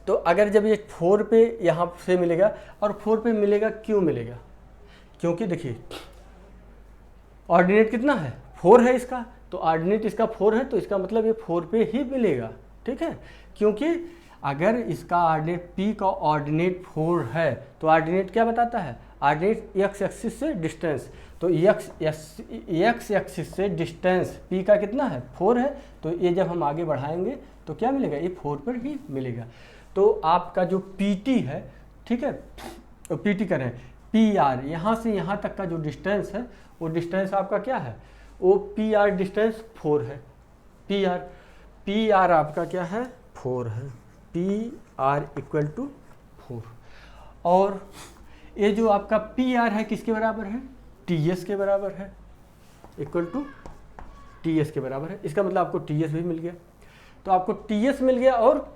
Speaker 1: तो अगर जब ये 4 पे यहाँ से मिलेगा, और 4 पे मिलेगा क्यों मिलेगा, क्योंकि देखिए ऑर्डिनेट कितना है 4 है इसका, तो ऑर्डिनेट इसका 4 है, तो इसका मतलब ये 4 पे ही मिलेगा, ठीक है। क्योंकि अगर इसका ऑर्डिनेट p का ऑर्डिनेट 4 है तो ऑर्डिनेट क्या बताता है, ऑर्डिनेट x एक्सिस से डिस्टेंस, तो x एक्सिस से डिस्टेंस p का कितना है 4 है, तो ये जब हम आगे बढ़ाएंगे तो क्या मिलेगा, ये 4 पर ही मिलेगा। तो आपका जो pt है, ठीक है, तो pt करें pr, यहाँ से यहाँ तक का जो डिस्टेंस है वो डिस्टेंस आपका क्या है, वो pr डिस्टेंस 4 है, pr आपका क्या है 4 है, pr इक्वल टू 4। और ये जो आपका pr है किसके बराबर है, ts के बराबर है, इक्वल टू ts के बराबर है। इसका मतलब आपको ts भी मिल गया, तो आपको ts मिल गया और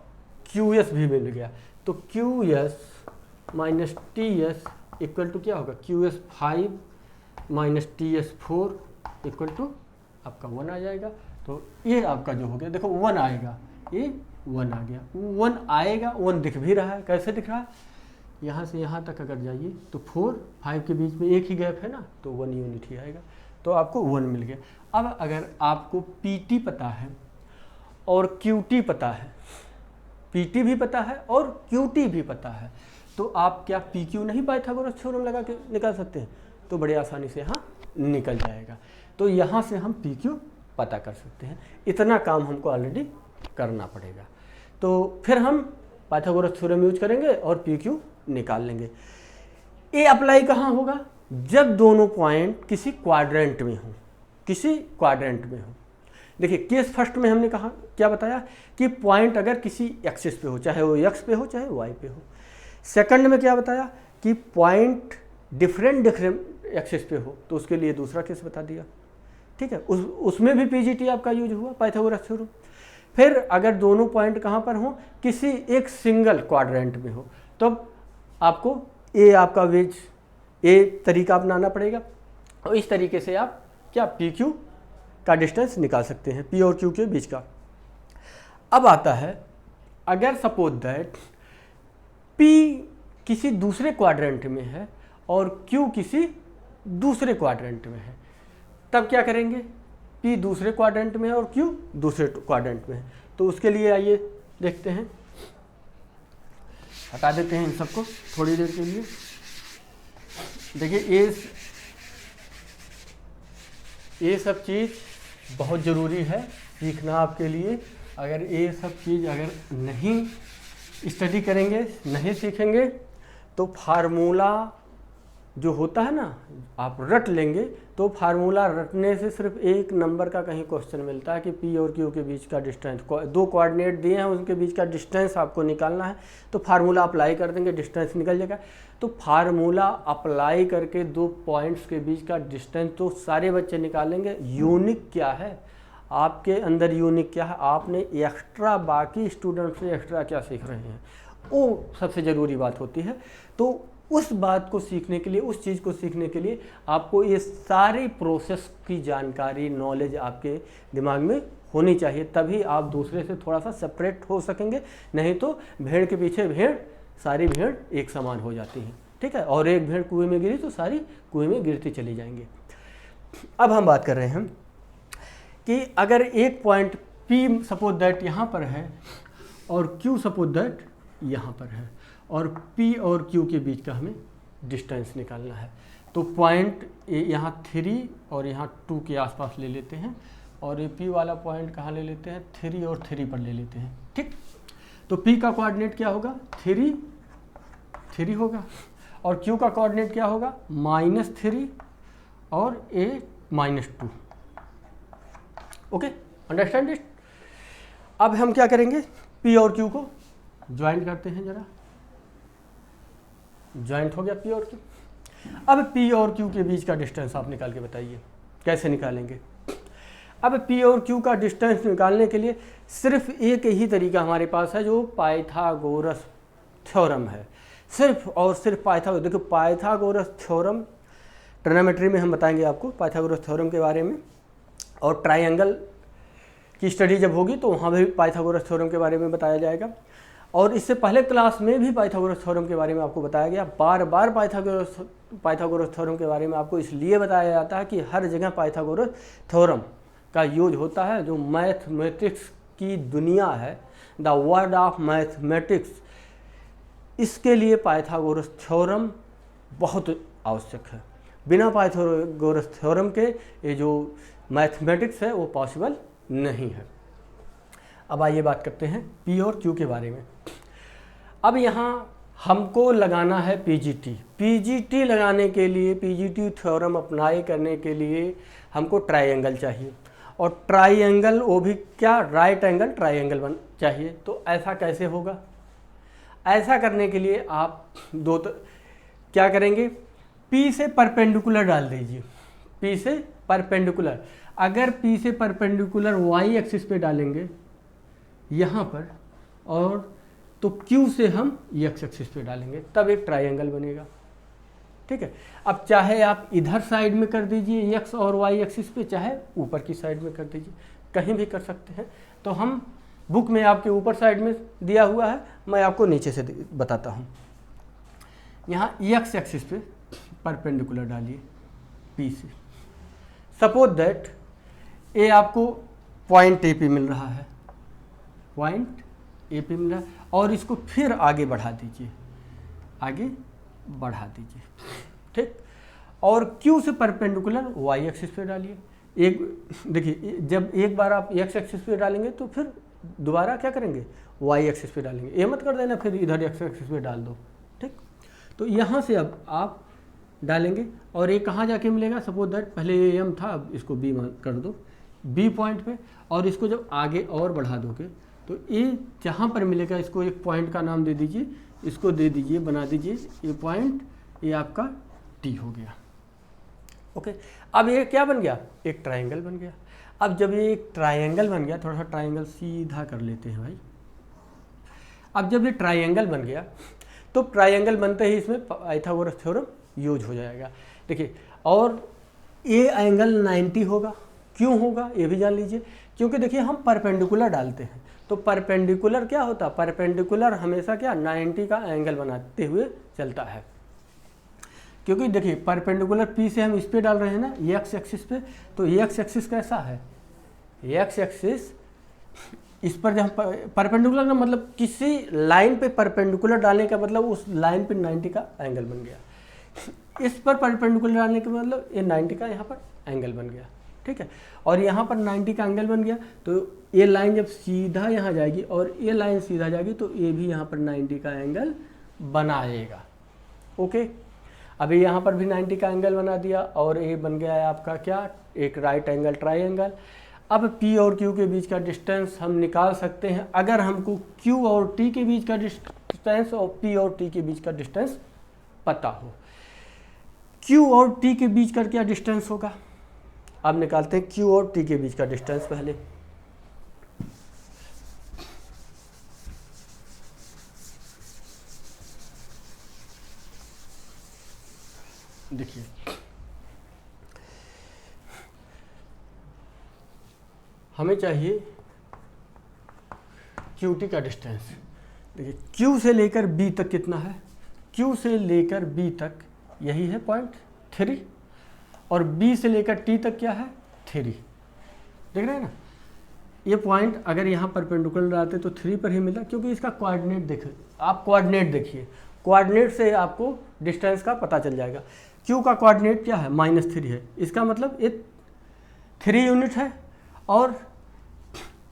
Speaker 1: qs भी मिल गया, तो qs minus ts equal to क्या होगा, qs 5 minus ts 4 equal to आपका 1 आ जाएगा। तो ये आपका जो हो गया, देखो 1 आएगा, ये 1 आ गया, 1 आएगा, 1 दिख भी रहा है, कैसे दिख रहा है, यहाँ से यहाँ तक अगर जाइए तो 4 5 के बीच में एक ही गैप है ना, तो 1 यूनिट ही आएगा, तो आपको 1 मिल गया। अब अगर आपको PT पता है और QT पता है, PT भी पता है और QT भी पता है, तो आप क्या PQ नहीं पाइथागोरस थ्योरम लगा के निकाल सकते हैं, तो बड़े आसानी से यहाँ निकल जाएगा। तो यहाँ से हम PQ पता कर सकते हैं, इतना काम हमको ऑलरेडी करना पड़ेगा। तो फिर हम पाइथागोरस थ्योरम यूज करेंगे और PQ निकाल लेंगे। ये अप्लाई कहाँ होगा, जब दोनों पॉइंट किसी क्वाड्रेंट में हो, किसी क्वाड्रेंट में हो। देखिए केस फर्स्ट में हमने कहा क्या बताया कि पॉइंट अगर किसी एक्सिस पे हो, चाहे वो x पे हो चाहे y पे हो। सेकंड में क्या बताया कि पॉइंट डिफरेंट एक्सिस पे हो, तो उसके लिए दूसरा केस बता दिया, ठीक है। उसमें भी PGT आपका यूज हुआ, पाइथागोरस थ्योरम। फिर अगर दोनों पॉइंट कहाँ पर हो, किसी एक सिंगल क्वाड्रेंट में हो, तो आपको ए आपका वेज ए तरीका अपनाना पड़ेगा, और इस तरीके से आप क्या PQ का डिस्टेंस निकाल सकते हैं, P और Q के बीच का। अब आता है अगर सपोज दैट P किसी दूसरे क्वाड्रेंट में है और Q किसी दूसरे क्वाड्रेंट में है, तब क्या करेंगे, P दूसरे क्वाड्रेंट में है और Q दूसरे क्वाड्रेंट में है। तो उसके लिए आइए देखते हैं, हटा देते हैं इन सबको थोड़ी देर के लिए। देखिए ये सब चीज़ बहुत ज़रूरी है सीखना आपके लिए। अगर ये सब चीज़ अगर नहीं स्टडी करेंगे, नहीं सीखेंगे, तो फार्मूला जो होता है ना, आप रट लेंगे, तो फार्मूला रटने से सिर्फ एक नंबर का कहीं क्वेश्चन मिलता है कि P और Q के बीच का डिस्टेंस, दो कोऑर्डिनेट दिए हैं उनके बीच का डिस्टेंस आपको निकालना है, तो फार्मूला अप्लाई कर देंगे, डिस्टेंस निकल जाएगा। तो फार्मूला अप्लाई करके दो पॉइंट्स के बीच का डिस्टेंस तो सारे बच्चे निकालेंगे। यूनिक क्या है आपके अंदर, यूनिक क्या है, आपने एक्स्ट्रा बाकी स्टूडेंट से एक्स्ट्रा क्या सीख रहे हैं, वो सबसे ज़रूरी बात होती है। तो उस बात को सीखने के लिए, उस चीज़ को सीखने के लिए आपको ये सारी प्रोसेस की जानकारी, नॉलेज आपके दिमाग में होनी चाहिए, तभी आप दूसरे से थोड़ा सा सेपरेट हो सकेंगे। नहीं तो भेड़ के पीछे भेड़, सारी भेड़ एक समान हो जाती हैं, ठीक है। और एक भेड़ कुएं में गिरी तो सारी कुएं में गिरती चली जाएंगी। अब हम बात कर रहे हैं कि अगर एक पॉइंट P सपोज दैट यहाँ पर है और Q सपोज दैट यहाँ पर है, और P और Q के बीच का हमें डिस्टेंस निकालना है, तो पॉइंट यहाँ 3 और यहाँ 2 के आसपास ले लेते हैं, और ये P वाला पॉइंट कहाँ ले लेते हैं, 3 और 3 पर ले लेते हैं, ठीक। तो P का कोऑर्डिनेट क्या होगा, 3 होगा, और Q का कोऑर्डिनेट क्या होगा, -3 और A -2। Okay, understand it. अब हम क्या करेंगे, P और Q को ज्वाइंट करते हैं जरा। ज्वाइंट हो गया P और Q। अब P और Q के बीच का डिस्टेंस आप निकाल के बताइए कैसे निकालेंगे। अब P और Q का डिस्टेंस निकालने के लिए सिर्फ एक ही तरीका हमारे पास है, जो पाइथागोरस थ्योरम है, सिर्फ और सिर्फ पाइथागोरस। देखो पाइथागोरस थ्योरम ट्रिग्नोमेट्री में हम बताएंगे आपको पाइथागोरस थ्योरम के बारे में, और ट्राइंगल की स्टडी जब होगी तो वहाँ भी पाइथागोरस थ्योरम के बारे में बताया जाएगा। और इससे पहले क्लास में भी पाइथागोरस थ्योरम के बारे में आपको बताया गया। बार बार पाइथागोरस थ्योरम के बारे में आपको इसलिए बताया जाता है कि हर जगह पाइथागोरस थ्योरम का यूज होता है। जो मैथमेटिक्स की दुनिया है, द वर्ल्ड ऑफ मैथमेटिक्स, इसके लिए पाइथागोरस थ्योरम बहुत आवश्यक है। बिना पाइथागोरस थ्योरम के ये जो मैथमेटिक्स है वो पॉसिबल नहीं है। अब आइए बात करते हैं पी और क्यू के बारे में। अब यहाँ हमको लगाना है पीजीटी। पीजीटी लगाने के लिए, पीजीटी थ्योरम अप्लाई करने के लिए हमको ट्राइंगल चाहिए, और ट्राइंगल वो भी क्या, राइट एंगल ट्राइंगल चाहिए। तो ऐसा कैसे होगा? ऐसा करने के लिए आप क्या करेंगे, P से परपेंडिकुलर डाल दीजिए। P से परपेंडिकुलर, अगर P से परपेंडिकुलर y एक्सिस पे डालेंगे यहाँ पर, और तो Q से हम x एक्सिस पे डालेंगे, तब एक ट्राइंगल बनेगा। ठीक है। अब चाहे आप इधर साइड में कर दीजिए x और y एक्सिस पे, चाहे ऊपर की साइड में कर दीजिए, कहीं भी कर सकते हैं। तो हम बुक में आपके ऊपर साइड में दिया हुआ है, मैं आपको नीचे से बताता हूँ। यहाँ x एक्सिस पे परपेंडिकुलर डालिए P से। सपोज दैट ए आपको पॉइंट ए पे मिल रहा है, पॉइंट ए पे मिल रहा है, और इसको फिर आगे बढ़ा दीजिए, आगे बढ़ा दीजिए। ठीक। और Q से परपेंडिकुलर y एक्सिस पे डालिए। एक देखिए, जब एक बार आप x एक्सिस पे डालेंगे तो फिर दोबारा क्या करेंगे, y एक्सिस पे डालेंगे। ये मत कर देना फिर इधर x एक्सिस पे डाल दो। ठीक। तो यहाँ से अब आप डालेंगे, और ये कहाँ जाके मिलेगा, सपोज दैट पहले ये m था, अब इसको b कर दो, b पॉइंट पे, और इसको जब आगे और बढ़ा दोगे तो ये जहाँ पर मिलेगा, इसको एक पॉइंट का नाम दे दीजिए, इसको दे दीजिए, बना दीजिए ये पॉइंट, ये आपका T हो गया। ओके। अब ये क्या बन गया, एक ट्राइंगल बन गया। अब जब ये एक ट्राइंगल बन गया, थोड़ा सा ट्राइंगल सीधा कर लेते हैं भाई। अब जब ये ट्राइंगल बन गया, तो ट्राइंगल बनते ही इसमें पाइथागोरस थ्योरम यूज हो जाएगा। देखिए, और ए एंगल 90 होगा। क्यों होगा ये भी जान लीजिए, क्योंकि देखिए हम परपेंडिकुलर डालते हैं, तो परपेंडिकुलर क्या होता है, परपेंडिकुलर हमेशा क्या 90 का एंगल बनाते हुए चलता है। क्योंकि देखिए परपेंडिकुलर P से हम इस पे डाल रहे हैं ना, x एक्सिस पे, तो x एक्सिस कैसा है, x एक्सिस इस पर जब परपेंडिकुलर का मतलब किसी लाइन पे परपेंडिकुलर डालने का मतलब उस लाइन पे 90 का एंगल बन गया। इस पर परपेंडिकुलर डालने का मतलब ये 90 का यहाँ पर एंगल बन गया। ठीक है। और यहाँ पर 90 का एंगल बन गया, तो ये लाइन जब सीधा यहाँ जाएगी और ये लाइन सीधा जाएगी, तो ये भी यहाँ पर 90 का एंगल बनाएगा। ओके। अभी यहाँ पर भी 90 का एंगल बना दिया, और ये बन गया है आपका क्या, एक राइट एंगल ट्राइंगल। अब P और Q के बीच का डिस्टेंस हम निकाल सकते हैं, अगर हमको Q और T के बीच का डिस्टेंस और P और T के बीच का डिस्टेंस पता हो। Q और T के बीच का क्या डिस्टेंस होगा, अब निकालते हैं Q और T के बीच का डिस्टेंस। पहले देखिए, हमें चाहिए QT का डिस्टेंस। देखिए Q से लेकर B तक कितना है, Q से लेकर B तक यही है 0.3, और B से लेकर T तक क्या है 3। देख रहे हैं ना, ये पॉइंट अगर यहाँ परपेंडिकुलर डालते तो 3 पर ही मिला, क्योंकि इसका कोऑर्डिनेट देखिए, आप कोऑर्डिनेट देखिए, कोऑर्डिनेट से आपको डिस्टेंस का पता चल जाएगा। Q का कोऑर्डिनेट क्या है, -3 है, इसका मतलब ये 3 यूनिट है। और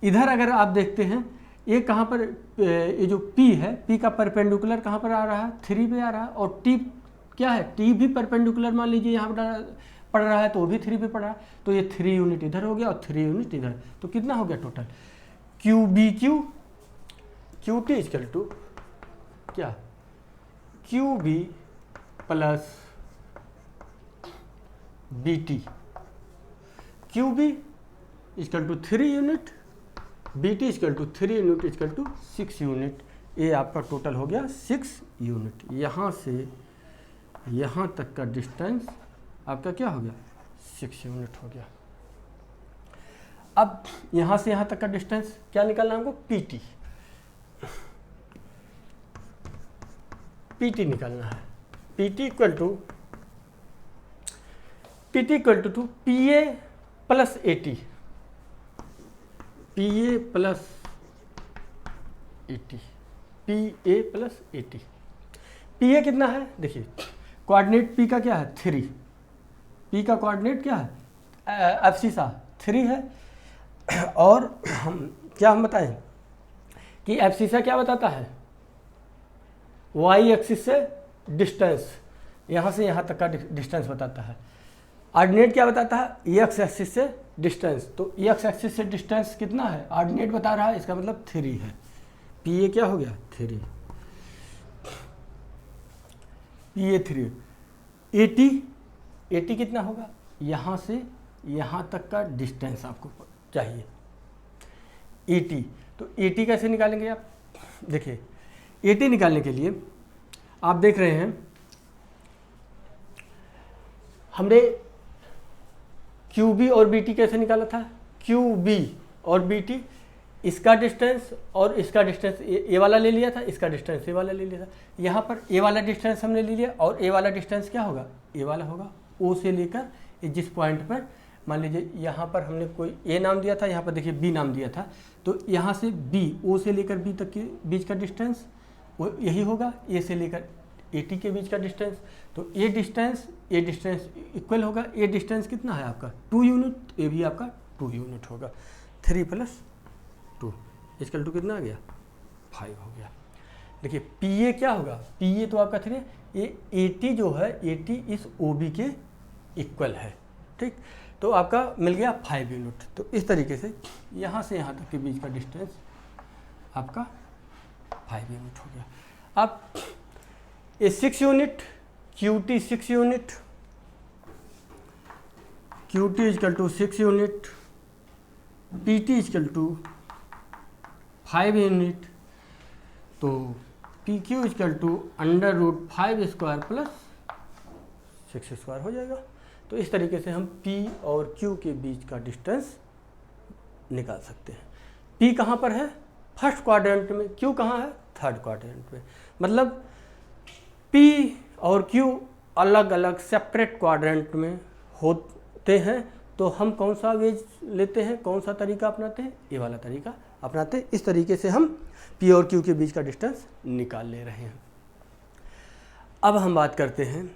Speaker 1: इधर अगर आप देखते हैं, ये कहाँ पर, ये जो P है, P का परपेंडिकुलर कहाँ पर आ रहा है, 3 पे आ रहा है, और T क्या है, T भी परपेंडिकुलर मान लीजिए यहाँ पर पड़ रहा है, तो वो भी 3 पे पड़ रहा है, तो ये 3 यूनिट इधर हो गया और 3 यूनिट इधर, तो कितना हो गया total, QBQ QT equal to क्या, QB plus BT। QB equal to 3 unit, BT equal to 3 unit equal to 6 unit. ये आपका टोटल हो गया 6 यूनिट। यहाँ से यहाँ तक का डिस्टेंस आपका क्या हो गया, 6 यूनिट हो गया। अब यहाँ से यहाँ तक का डिस्टेंस क्या निकालना है हमको, PT। PT निकालना है। PT equal to PA plus AT, PA plus AT, PA plus AT। PA कितना है देखिए, कोऑर्डिनेट P का क्या है 3, P का कोऑर्डिनेट क्या है एब्सिसा 3 है। और हम बताएं कि एब्सिसा क्या बताता है, वाई एक्सिस से डिस्टेंस, यहाँ से यहाँ तक का डिस्टेंस बताता है। ऑर्डिनेट क्या बताता है, एक्स एक्सिस से डिस्टेंस, तो एक्स एक्सिस से डिस्टेंस कितना है ऑर्डिनेट बता रहा है, इसका मतलब 3 है। PA क्या हो गया 3, PA 3। AT कितना होगा, यहाँ से यहाँ तक का डिस्टेंस आपको चाहिए AT। तो AT कैसे निकालेंगे आप, देखिए AT निकालने के लिए आप देख रहे हैं हमने QB और BT कैसे निकाला था, QB और BT, इसका डिस्टेंस और इसका डिस्टेंस ए वाला ले लिया था, इसका डिस्टेंस ए वाला ले लिया था। यहाँ पर ए वाला डिस्टेंस हमने ले लिया और ए वाला डिस्टेंस क्या होगा, ए वाला होगा O से लेकर जिस पॉइंट पर, मान लीजिए यहाँ पर हमने कोई A नाम दिया था, यहाँ पर देखिए B नाम दिया था, तो यहाँ से B, O से लेकर B तक के बीच का डिस्टेंस वो यही होगा, A से लेकर AT के बीच का डिस्टेंस। तो ए डिस्टेंस इक्वल होगा, ए डिस्टेंस कितना है आपका 2 यूनिट, ए भी आपका 2 यूनिट होगा। 3 + 2 इक्वल टू कितना आ गया 5 हो गया। देखिए PA क्या होगा, PA तो आपका 3, ये AT जो है AT इस OB के इक्वल है, ठीक। तो आपका मिल गया 5 यूनिट। तो इस तरीके से यहाँ से यहाँ तक के बीच का डिस्टेंस आपका 5 यूनिट हो गया। अब ये 6 unit, QT 6 unit, QT equal to 6 unit, PT equal to 5 unit, तो PQ इक्वल टू √5² प्लस 6² हो जाएगा। तो इस तरीके से हम P और Q के बीच का डिस्टेंस निकाल सकते हैं। P कहाँ पर है, फर्स्ट क्वाड्रेंट में, Q कहाँ है, थर्ड क्वाड्रेंट में। मतलब P और Q अलग अलग सेपरेट क्वाड्रेंट में होते हैं, तो हम कौन सा वेज लेते हैं, कौन सा तरीका अपनाते हैं, ये वाला तरीका अपनाते हैं। इस तरीके से हम P और Q के बीच का डिस्टेंस निकाल ले रहे हैं। अब हम बात करते हैं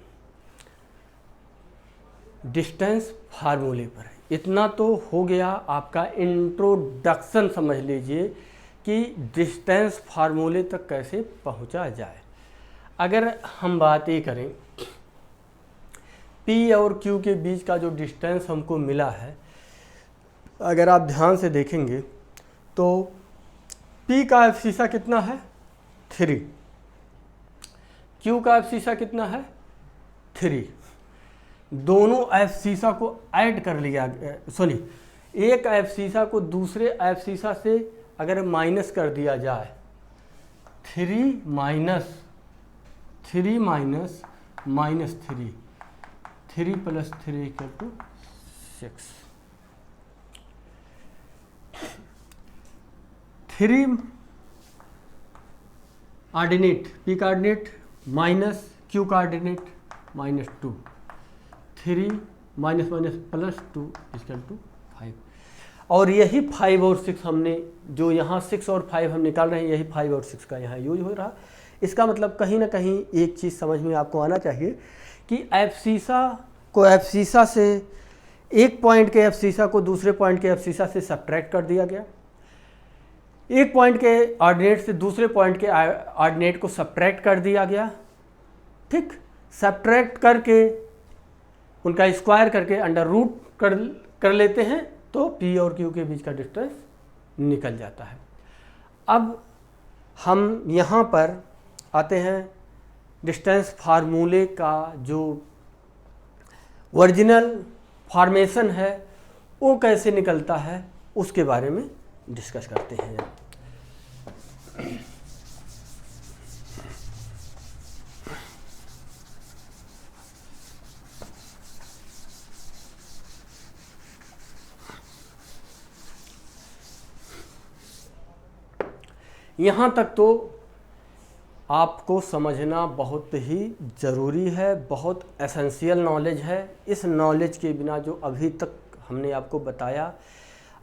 Speaker 1: डिस्टेंस फार्मूले पर। इतना तो हो गया आपका इंट्रोडक्शन, समझ लीजिए कि डिस्टेंस फार्मूले तक कैसे पहुंचा जाए। अगर हम बात ये करें P और Q के बीच का जो डिस्टेंस हमको मिला है, अगर आप ध्यान से देखेंगे तो P का एब्सिसा कितना है 3, Q का एब्सिसा कितना है 3। दोनों एब्सिसा को ऐड कर लिया, सॉरी एक एब्सिसा को दूसरे एब्सिसा से अगर माइनस कर दिया जाए, 3 माइनस -3 3 + 3 = 6। 3 ऑर्डिनेट, P का ऑर्डिनेट माइनस Q का ऑर्डिनेट -2, 3 -2 = 5। और यही 5 और 6 हमने जो यहाँ 6 और 5 हम निकाल रहे हैं, यही 5 और 6 का यहाँ यूज हो रहा। इसका मतलब कहीं ना कहीं एक चीज़ समझ में आपको आना चाहिए कि एब्सिसा से एक पॉइंट के एब्सिसा को दूसरे पॉइंट के एब्सिसा से सब्ट्रैक्ट कर दिया गया, एक पॉइंट के ऑर्डिनेट से दूसरे पॉइंट के ऑर्डिनेट को सब्ट्रैक्ट कर दिया गया, ठीक। सब्ट्रैक्ट करके उनका स्क्वायर करके √रूट कर लेते हैं, तो P और Q के बीच का डिस्टेंस निकल जाता है। अब हम यहाँ पर आते हैं डिस्टेंस फार्मूले का जो ओरिजिनल फॉर्मेशन है वो कैसे निकलता है, उसके बारे में डिस्कस करते हैं। यहाँ तक तो आपको समझना बहुत ही ज़रूरी है, बहुत एसेंशियल नॉलेज है। इस नॉलेज के बिना जो अभी तक हमने आपको बताया,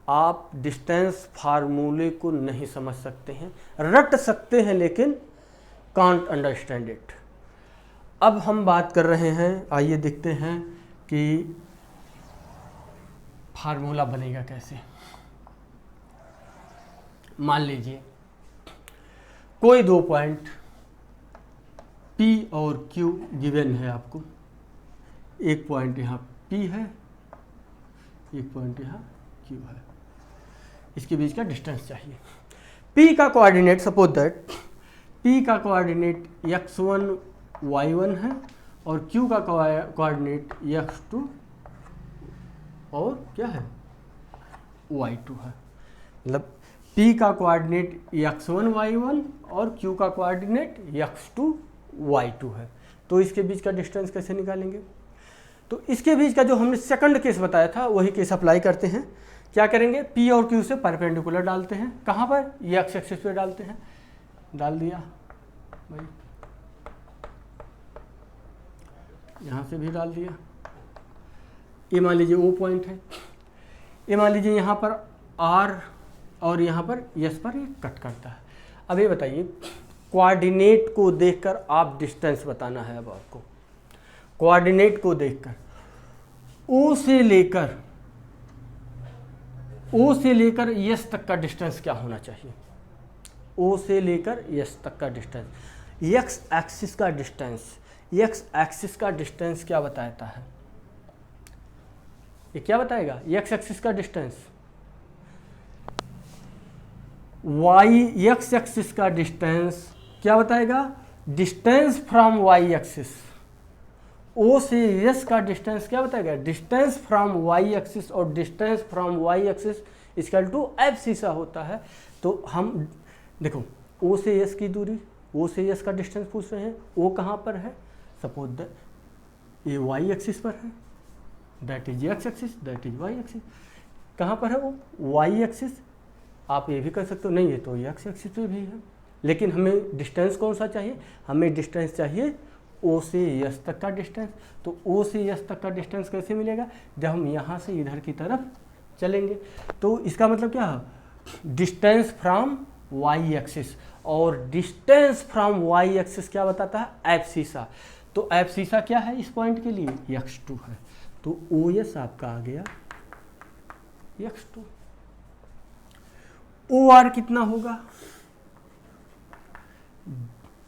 Speaker 1: आप डिस्टेंस फार्मूले को नहीं समझ सकते हैं, रट सकते हैं लेकिन कांट अंडरस्टैंड इट। अब हम बात कर रहे हैं, आइए देखते हैं कि फार्मूला बनेगा कैसे। मान लीजिए कोई दो पॉइंट P और Q गिवन है आपको। एक पॉइंट यहाँ P है, एक पॉइंट यहाँ Q है, इसके बीच का डिस्टेंस चाहिए। P का कोऑर्डिनेट, सपोज दैट P का कोऑर्डिनेट x1 y1 है और Q का कोऑर्डिनेट x2 और क्या है y2 है। मतलब P का कोऑर्डिनेट x1 y1 और Q का कोऑर्डिनेट x2 y2 है। तो इसके बीच का डिस्टेंस कैसे निकालेंगे? तो इसके बीच का जो हमने सेकंड केस बताया था वही केस अप्लाई करते हैं। क्या करेंगे? P और Q से परपेंडिकुलर डालते हैं। कहाँ पर? ये एक्स एक्सिस पे डालते हैं। डाल दिया भाई, यहाँ से भी डाल दिया। ये मान लीजिए O पॉइंट है, ये मान लीजिए यहाँ पर R और यहाँ पर S पर ये कट करता है। अब ये बताइए, कोऑर्डिनेट को देखकर आप डिस्टेंस बताना है। अब आपको कोऑर्डिनेट को देखकर O से लेकर S तक का डिस्टेंस क्या होना चाहिए? O से लेकर S तक का डिस्टेंस, एक्स एक्सिस का डिस्टेंस, एक्स एक्सिस का डिस्टेंस क्या बताता है? ये क्या बताएगा? एक्स एक्सिस का डिस्टेंस। वाई एक्स एक्सिस का डिस्टेंस क्या बताएगा? Distance from Y axis. O से एस का डिस्टेंस क्या बताएगा? डिस्टेंस फ्रॉम वाई एक्सिस, और distance from Y axis equal to abscissa होता है। तो हम देखो, ओ से एस की दूरी, ओ से एस का डिस्टेंस पूछ रहे हैं। ओ कहाँ पर है? सपोज दैट ये वाई एक्सिस पर है, that is x axis, that is y axis. कहाँ पर है वो? Y axis. आप ये भी कर सकते हो, नहीं ये तो एक्स एक्सिस पे भी है, लेकिन हमें डिस्टेंस कौन सा चाहिए? हमें डिस्टेंस चाहिए ओ से एस तक का डिस्टेंस। तो ओ से एस तक का डिस्टेंस कैसे मिलेगा? जब हम यहाँ से इधर की तरफ चलेंगे। तो इसका मतलब क्या है? डिस्टेंस फ्रॉम वाई एक्सिस, और डिस्टेंस फ्रॉम वाई एक्सिस क्या बताता है? एफ सीसा। तो एफ सीसा क्या है इस पॉइंट के लिए? x2 है। तो ओ एस आपका आ गया x2। ओ आर कितना होगा?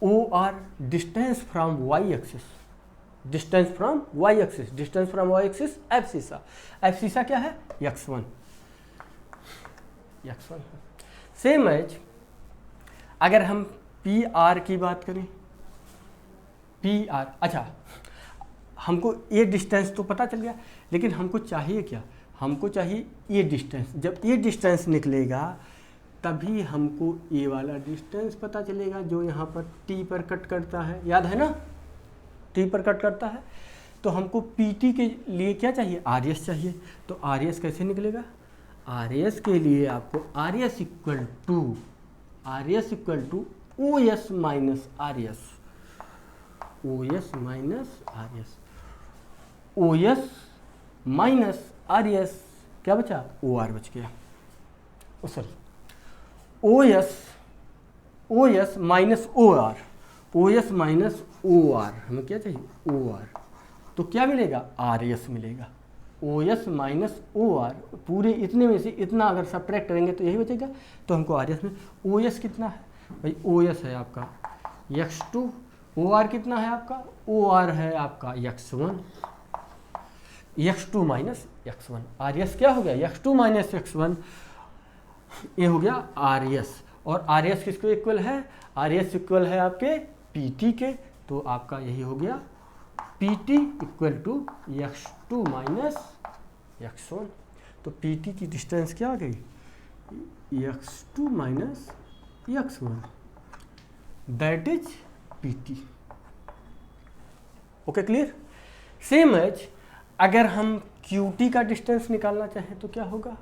Speaker 1: O R distance from Y axis, distance from Y axis, distance from Y axis abscissa. Abscissa क्या है? x1। सेम एज अगर हम पी आर की बात करें, पी आर, अच्छा हमको ये डिस्टेंस तो पता चल गया, लेकिन हमको चाहिए क्या? हमको चाहिए ये डिस्टेंस। जब ये डिस्टेंस निकलेगा तभी हमको ये वाला डिस्टेंस पता चलेगा जो यहाँ पर टी पर कट करता है, याद है ना? टी पर कट करता है। तो हमको पी टी के लिए क्या चाहिए? आर एस चाहिए। तो आर एस कैसे निकलेगा? आर एस के लिए आपको R S equal to O S minus R S, O S minus R S, O S minus R S क्या बचा? ओ आर बच गया। Sorry, O S minus O R, O S minus O R, हमें क्या चाहिए? O R. तो क्या मिलेगा? आर एस मिलेगा। O S minus O R, पूरे इतने में से इतना अगर सब्ट्रैक्ट करेंगे तो यही बचेगा। तो हमको आर एस में, ओ एस कितना है भाई? ओ एस है आपका x2, ओ आर कितना है आपका? ओ आर है आपका x1, x2 minus x1। Are S क्या हो गया? x2 माइनस x1, ये हो गया आर एस। और आर एस किसको इक्वल है? आर एस इक्वल है आपके पी टी के। तो आपका यही हो गया P T equal to x2 minus x1। तो पी टी की डिस्टेंस क्या आ गई? x2 minus x1, that is P T. Okay, clear? Same as अगर हम क्यू टी का डिस्टेंस निकालना चाहें तो क्या होगा?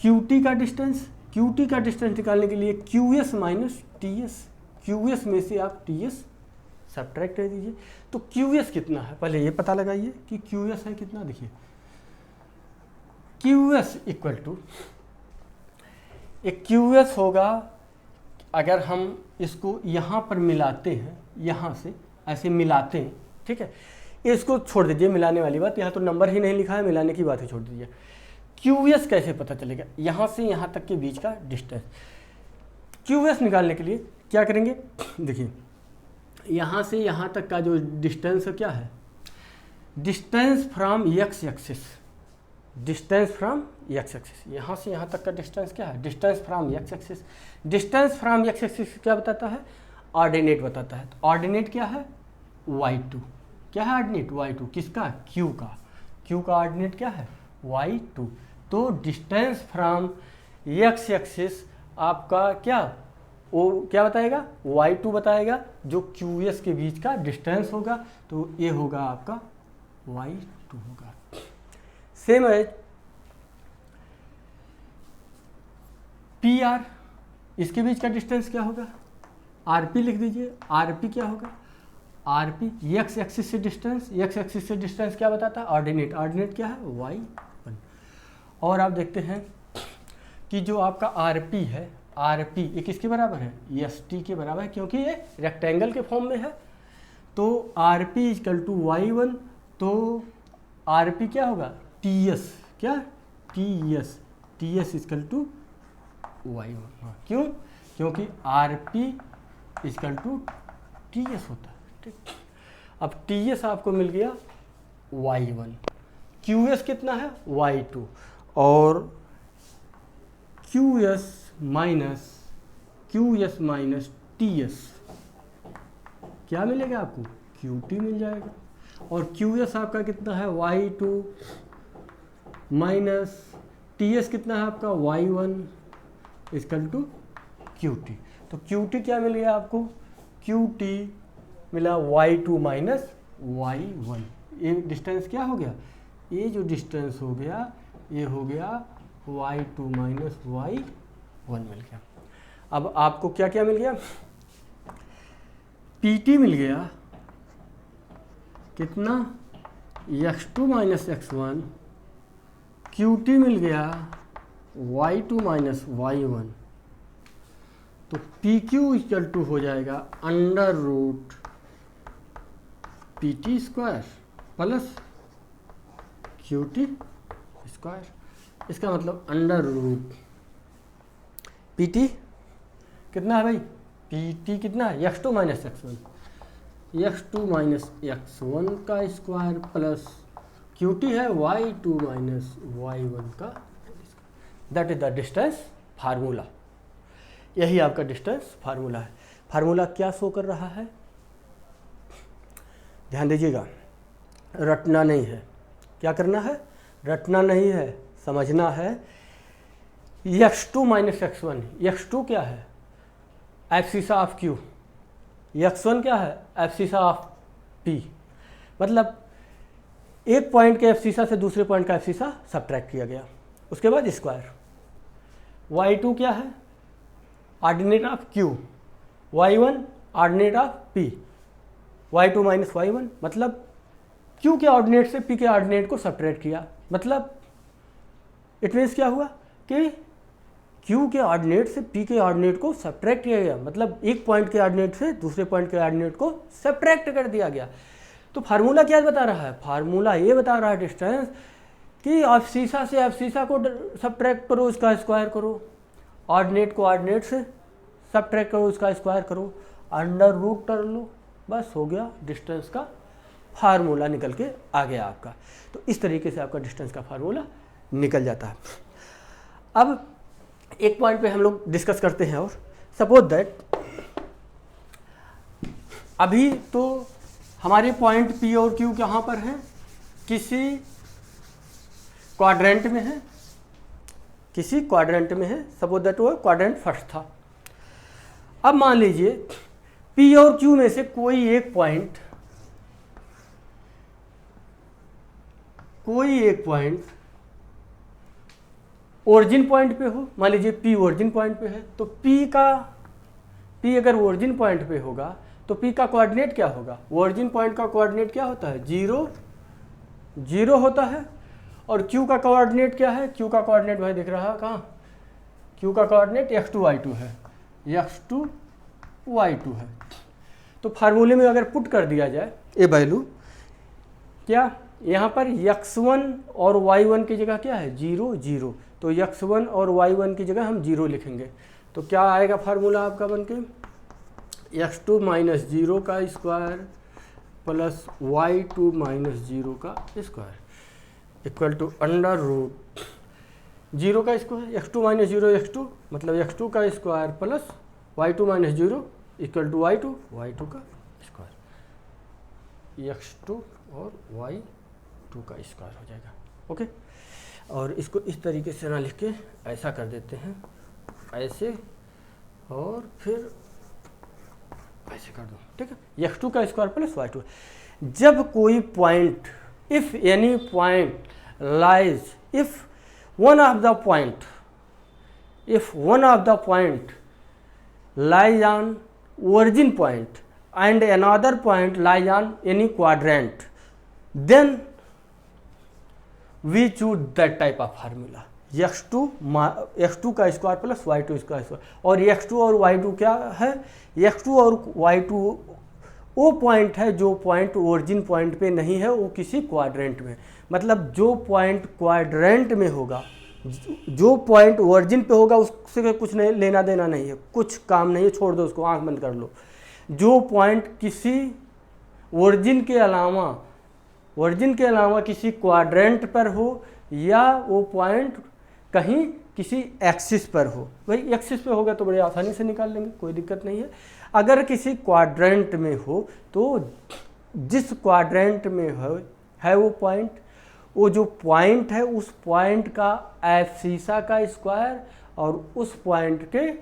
Speaker 1: क्यू टी का डिस्टेंस निकालने के लिए Q S minus T S, Q S में से आप टी एस सब्ट्रैक्ट कर दीजिए। तो क्यू एस कितना है पहले ये पता लगाइए कि क्यू एस है कितना। देखिए क्यू एस इक्वल टू, एक क्यू एस होगा, अगर हम इसको यहाँ पर मिलाते हैं, यहाँ से ऐसे मिलाते हैं, ठीक है, इसको छोड़ दीजिए मिलाने वाली बात, यहाँ तो नंबर ही नहीं लिखा है, मिलाने की बात ही छोड़ दीजिए। क्यू एस कैसे पता चलेगा, यहाँ से यहाँ तक के बीच का डिस्टेंस। क्यू एस निकालने के लिए क्या करेंगे, देखिए यहाँ से यहाँ तक का जो डिस्टेंस है क्या है, distance from x axis, distance from x axis, यहाँ से यहाँ तक का डिस्टेंस क्या है, distance from x axis. Distance from x axis क्या बताता है, ऑर्डिनेट बताता है। तो ऑर्डिनेट क्या है, y2, क्या है ऑर्डिनेट, y2, किसका, q का, q का ऑर्डिनेट क्या है, y2। तो डिस्टेंस फ्रॉम एक्स एक्सिस आपका क्या, वो क्या बताएगा, y2 बताएगा, जो QS के बीच का डिस्टेंस होगा, तो ये होगा आपका y2 होगा। सेम है PR, इसके बीच का डिस्टेंस क्या होगा, RP लिख दीजिए। RP क्या होगा, RP एक्स एक्सिस से डिस्टेंस, एक्स एक्सिस से डिस्टेंस क्या बताता है, ऑर्डिनेट, ऑर्डिनेट क्या है, y1। और आप देखते हैं कि जो आपका RP है, RP ये किसके बराबर है, ST के बराबर है, क्योंकि ये रेक्टेंगल के फॉर्म में है। तो RP इक्वल टू y1, तो RP क्या होगा, TS, क्या TS इक्वल टू y1। हाँ, क्यों, क्योंकि RP इक्वल टू TS होता है, ठीक। अब TS आपको मिल गया y1, QS कितना है, y2, और QS माइनस TS क्या मिलेगा आपको, QT मिल जाएगा। और QS आपका कितना है, y2 माइनस TS कितना है आपका, y1 इक्वल टू QT। तो QT क्या मिल गया आपको, QT मिला y2 माइनस y1। ये डिस्टेंस क्या हो गया, ये जो डिस्टेंस हो गया ये हो गया y2 माइनस y1 मिल गया। अब आपको क्या क्या मिल गया, PT मिल गया कितना, x2 माइनस x1, QT मिल गया y2 माइनस y1। तो PQ इक्वल टू हो जाएगा under root PT square plus QT square. इसका मतलब अंडर रूट PT कितना है भाई, PT कितना है, x2 minus x1, x2 minus x1 का स्क्वायर प्लस QT है y2 माइनस y1 का, that is the distance formula. यही आपका डिस्टेंस फार्मूला है। फार्मूला क्या शो कर रहा है, ध्यान दीजिएगा, रटना नहीं है, क्या करना है, रटना नहीं है, समझना है। x2 माइनस x1, x2 क्या है, एब्सिसा ऑफ Q, x1 क्या है, एब्सिसा ऑफ P। मतलब एक पॉइंट के एब्सिसा से दूसरे पॉइंट का एब्सिसा सब्ट्रैक्ट किया गया, उसके बाद स्क्वायर। y2 क्या है, ordinate of Q, y1 ordinate of P, y2 minus y1, मतलब Q के ऑर्डिनेट से P के ऑर्डिनेट को सब्ट्रैक्ट किया। मतलब इट मीन्स क्या हुआ कि Q के ऑर्डिनेट से P के ऑर्डिनेट को सब्ट्रैक्ट किया गया, मतलब एक पॉइंट के ऑर्डिनेट से दूसरे पॉइंट के ऑर्डिनेट को सब्ट्रैक्ट कर दिया गया। तो फार्मूला क्या बता रहा है, फार्मूला ये बता रहा है डिस्टेंस कि एब्सिसा से एब्सिसा को सब्ट्रैक्ट करो, उसका स्क्वायर करो, ऑर्डिनेट को ऑर्डिनेट से सब्ट्रैक्ट करो, उसका स्क्वायर करो, अंडर रूट कर लो, बस हो गया, डिस्टेंस का फार्मूला निकल के आ गया आपका। तो इस तरीके से आपका डिस्टेंस का फार्मूला निकल जाता है। अब एक पॉइंट पे हम लोग डिस्कस करते हैं, और सपोज दैट अभी तो हमारे पॉइंट P और Q कहाँ पर हैं, किसी क्वाड्रेंट में है, किसी क्वाड्रेंट में है, सपोज दैट वो क्वाड्रेंट फर्स्ट था। अब मान लीजिए P और Q में से कोई एक पॉइंट ओरिजिन पॉइंट पे हो, मान लीजिए P ओरिजिन पॉइंट पे है, तो P का P अगर ओरिजिन पॉइंट पे होगा तो P का कोऑर्डिनेट क्या होगा? ओरिजिन पॉइंट का कोऑर्डिनेट क्या होता है? 0 0 होता है। और Q का कोऑर्डिनेट क्या है? Q का कोऑर्डिनेट भाई दिख रहा है कहाँ? Q का कोऑर्डिनेट x2 y2 है, x2 y2 है। तो फार्मूले में अगर पुट कर दिया जाए ये वैल्यू, क्या यहाँ पर x1 और y1 की जगह क्या है? 0 0। तो x1 और y1 की जगह हम 0 लिखेंगे तो क्या आएगा फार्मूला आपका बनके? x2 माइनस 0 का स्क्वायर प्लस y2 माइनस 0 का square equal to under root 0 का स्क्वायर, x2 माइनस 0 x2 मतलब x2 का square plus y2 minus 0 equal to y2 का स्क्वायर, x2 और y2 का स्क्वायर हो जाएगा। ओके, और इसको इस तरीके से ना लिख के ऐसा कर देते हैं, ऐसे और फिर ऐसे कर दो, ठीक है। x2 का स्क्वायर प्लस y2। जब कोई point, if any point lies, if one of the point lies on origin point and another point lies on any quadrant, then we choose that type of formula, x2 का square plus y2 का square. और x2 और y2 क्या है? x2 और y2 वो point है जो पॉइंट ओरिजिन पॉइंट पे नहीं है, वो किसी क्वाड्रेंट में, मतलब जो पॉइंट क्वाड्रेंट में होगा, जो पॉइंट ओरिजिन पे होगा उससे कुछ नहीं लेना देना नहीं है, कुछ काम नहीं है, छोड़ दो उसको, आंख बंद कर लो। जो पॉइंट किसी ओरिजिन के अलावा किसी क्वाड्रेंट पर हो, या वो पॉइंट कहीं किसी एक्सिस पर हो, भाई एक्सिस पे होगा तो बड़ी आसानी से निकाल लेंगे, कोई दिक्कत नहीं है। अगर किसी क्वाड्रेंट में हो तो जिस क्वाड्रेंट में है वो पॉइंट, वो जो पॉइंट है उस पॉइंट का एब्सीसा का स्क्वायर और उस पॉइंट के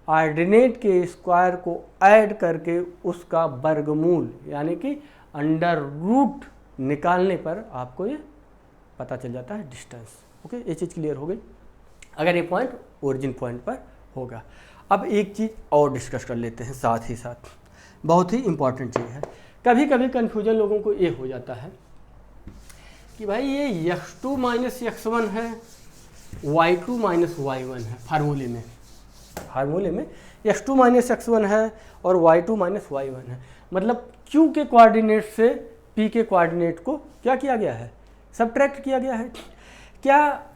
Speaker 1: ऑर्डिनेट के स्क्वायर को ऐड करके उसका वर्गमूल यानी कि अंडर रूट निकालने पर आपको ये पता चल जाता है डिस्टेंस। ओके, ये चीज़ क्लियर हो गई अगर ये पॉइंट ओरिजिन पॉइंट पर होगा। अब एक चीज़ और डिस्कस कर लेते हैं साथ ही साथ, बहुत ही इंपॉर्टेंट चीज़ है। कभी कभी कन्फ्यूजन लोगों को ये हो जाता है कि भाई ये x2 माइनस x1 है, y2 माइनस y1 है। फार्मूले में x2 माइनस x1 है और y2 माइनस y1 है, मतलब q के कोऑर्डिनेट से p के कोऑर्डिनेट को क्या किया गया है? सब्ट्रैक्ट किया गया है। क्या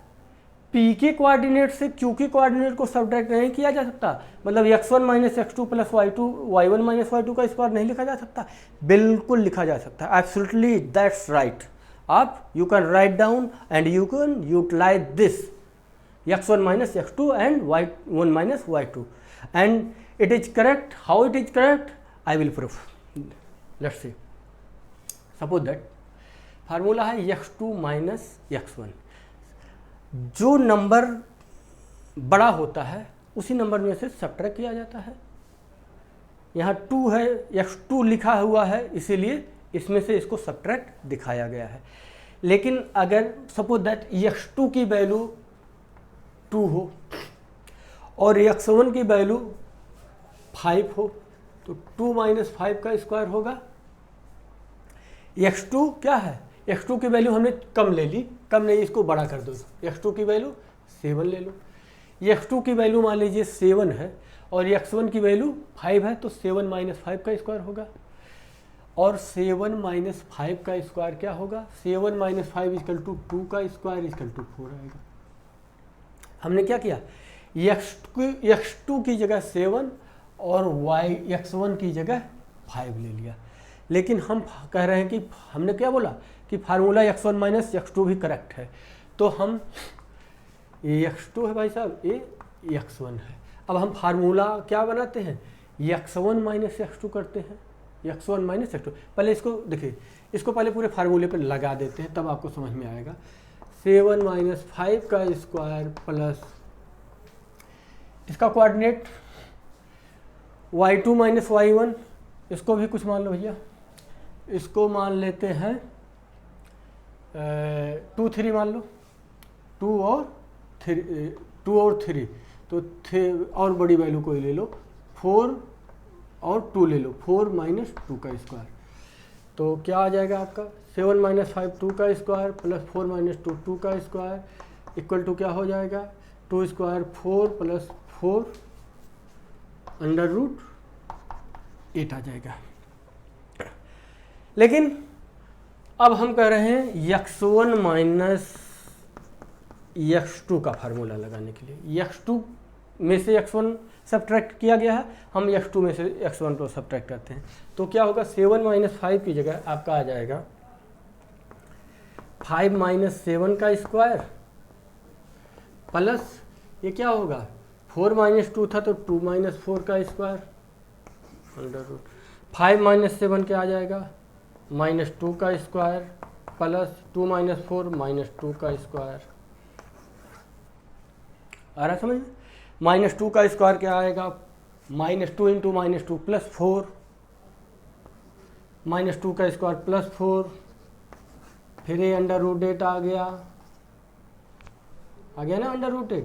Speaker 1: p के कोऑर्डिनेट से q के कोऑर्डिनेट को सब्ट्रैक्ट नहीं किया जा सकता? मतलब x1 minus x2 plus y1 minus y2 का स्क्वायर नहीं लिखा जा सकता? बिल्कुल लिखा जा सकता है, एब्सोल्युटली दैट्स राइट। आप you can write down and you can utilise this x1 minus x2 and y1 minus y2, and it is correct. How it is correct? I will prove. Let's see. Suppose that formula है x2 minus x1। जो number बड़ा होता है उसी number में से subtract किया जाता है। यहाँ 2 है, x2 लिखा हुआ है इसीलिए इसमें से इसको सब्ट्रैक्ट दिखाया गया है। लेकिन अगर सपोज दैट x2 की वैल्यू 2 हो और x1 की वैल्यू 5 हो तो 2 माइनस 5 का स्क्वायर होगा। x2 क्या है? x2 की वैल्यू हमने कम ले ली, कम नहीं, इसको बड़ा कर दो, x2 की वैल्यू 7 ले लो। x2 की वैल्यू मान लीजिए 7 है और x1 की वैल्यू 5 है तो 7 माइनस 5 का स्क्वायर होगा। और 7 माइनस 5 का स्क्वायर क्या होगा? 7 माइनस 5 इक्वल टू 2 का स्क्वायर इक्वल टू 4 आएगा। हमने क्या किया? x2 की जगह 7 और x1 की जगह 5 ले लिया। लेकिन हम कह रहे हैं कि हमने क्या बोला कि फार्मूला x1 माइनस x2 भी करेक्ट है, तो हम ये x2 है भाई साहब, ये x1 है। अब हम फार्मूला क्या बनाते हैं? x1 माइनस x2 करते हैं, x1 माइनस x2। पहले इसको देखिए, इसको पहले पूरे फार्मूले पर लगा देते हैं तब आपको समझ में आएगा। 7 माइनस 5 का स्क्वायर प्लस इसका कोऑर्डिनेट y2 माइनस y1, इसको भी कुछ मान लो भैया, इसको मान लेते हैं 2 3 मान लो, 2 और 3 तो और बड़ी वैल्यू कोई ले लो, 4 और 2 ले लो, 4 माइनस 2 का स्क्वायर, तो क्या आ जाएगा आपका 7 माइनस 5 2 का स्क्वायर प्लस 4 माइनस 2 2 का स्क्वायर इक्वल टू क्या हो जाएगा 2 स्क्वायर 4 प्लस 4 अंडर रूट 8 आ जाएगा। लेकिन अब हम कह रहे हैं x1 माइनस x2 का फार्मूला लगाने के लिए। x2 में से x1 सब्ट्रैक्ट किया गया है, हम x2 में से x1 को सब्ट्रैक्ट करते हैं, तो क्या होगा 7 माइनस 5 की जगह आपका आ जाएगा 5 माइनस 7 का स्क्वायर प्लस ये क्या होगा 4 माइनस 2 था तो 2 माइनस 4 का स्क्वायर अंडर रूट 5 माइनस 7 क्या आ जाएगा माइनस 2 का स्क्वायर प्लस 2 माइनस 4 माइनस 2 का स्क्वायर। आ रहा समझ? माइनस 2 का स्क्वायर क्या आएगा minus 2 into minus 2 plus 4 minus 2 का स्क्वायर प्लस 4 फिर ये अंडर रूट 8 आ गया ना अंडर रूट 8।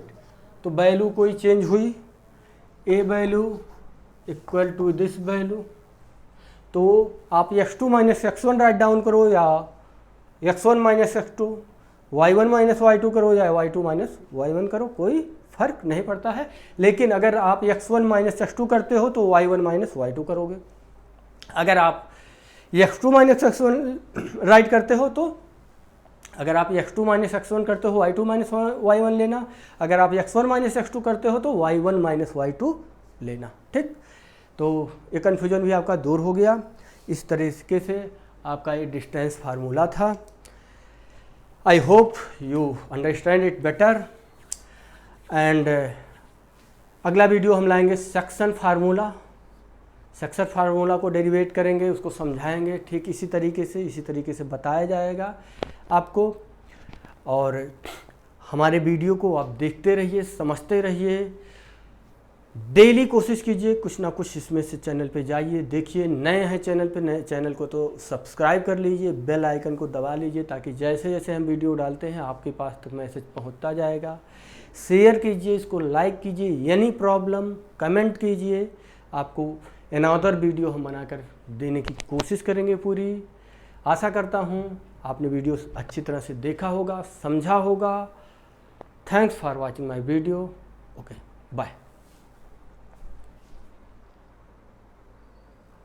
Speaker 1: तो वैल्यू कोई चेंज हुई, A value equal to this value, तो आप x2 minus x1 write down करो या x1 minus x2, y1 minus y2 करो या y2 माइनस y1 करो, कोई फर्क नहीं पड़ता है। लेकिन अगर आप x1 माइनस x2 करते हो तो y1 माइनस y2 करोगे, अगर आप x2 माइनस x1 राइट करते हो तो अगर आप x2 माइनस x1 करते हो y2 माइनस y1 लेना, अगर आप x1 माइनस x2 करते हो तो y1 माइनस y2 लेना। ठीक, तो ये कन्फ्यूजन भी आपका दूर हो गया। इस तरीके से आपका ये डिस्टेंस फार्मूला था। I hope you understand it better. And अगला वीडियो हम लाएंगे सेक्शन फार्मूला। सेक्शन फार्मूला को डेरिवेट करेंगे, उसको समझाएंगे, ठीक इसी तरीके से बताया जाएगा आपको। और हमारे वीडियो को आप देखते रहिए, समझते रहिए, डेली कोशिश कीजिए कुछ ना कुछ इसमें से चैनल पे जाइए, देखिए। नए हैं चैनल पे, नए चैनल को तो सब्सक्राइब कर लीजिए, बेल आइकन को दबा लीजिए, ताकि जैसे जैसे हम वीडियो डालते हैं आपके पास तक मैसेज पहुंचता जाएगा। शेयर कीजिए, इसको लाइक कीजिए, एनी प्रॉब्लम कमेंट कीजिए, आपको अनदर वीडियो हम बनाकर देने की कोशिश करेंगे पूरी। आशा करता हूँ आपने वीडियो अच्छी तरह से देखा होगा, समझा होगा। Thanks for watching my video. Okay, bye.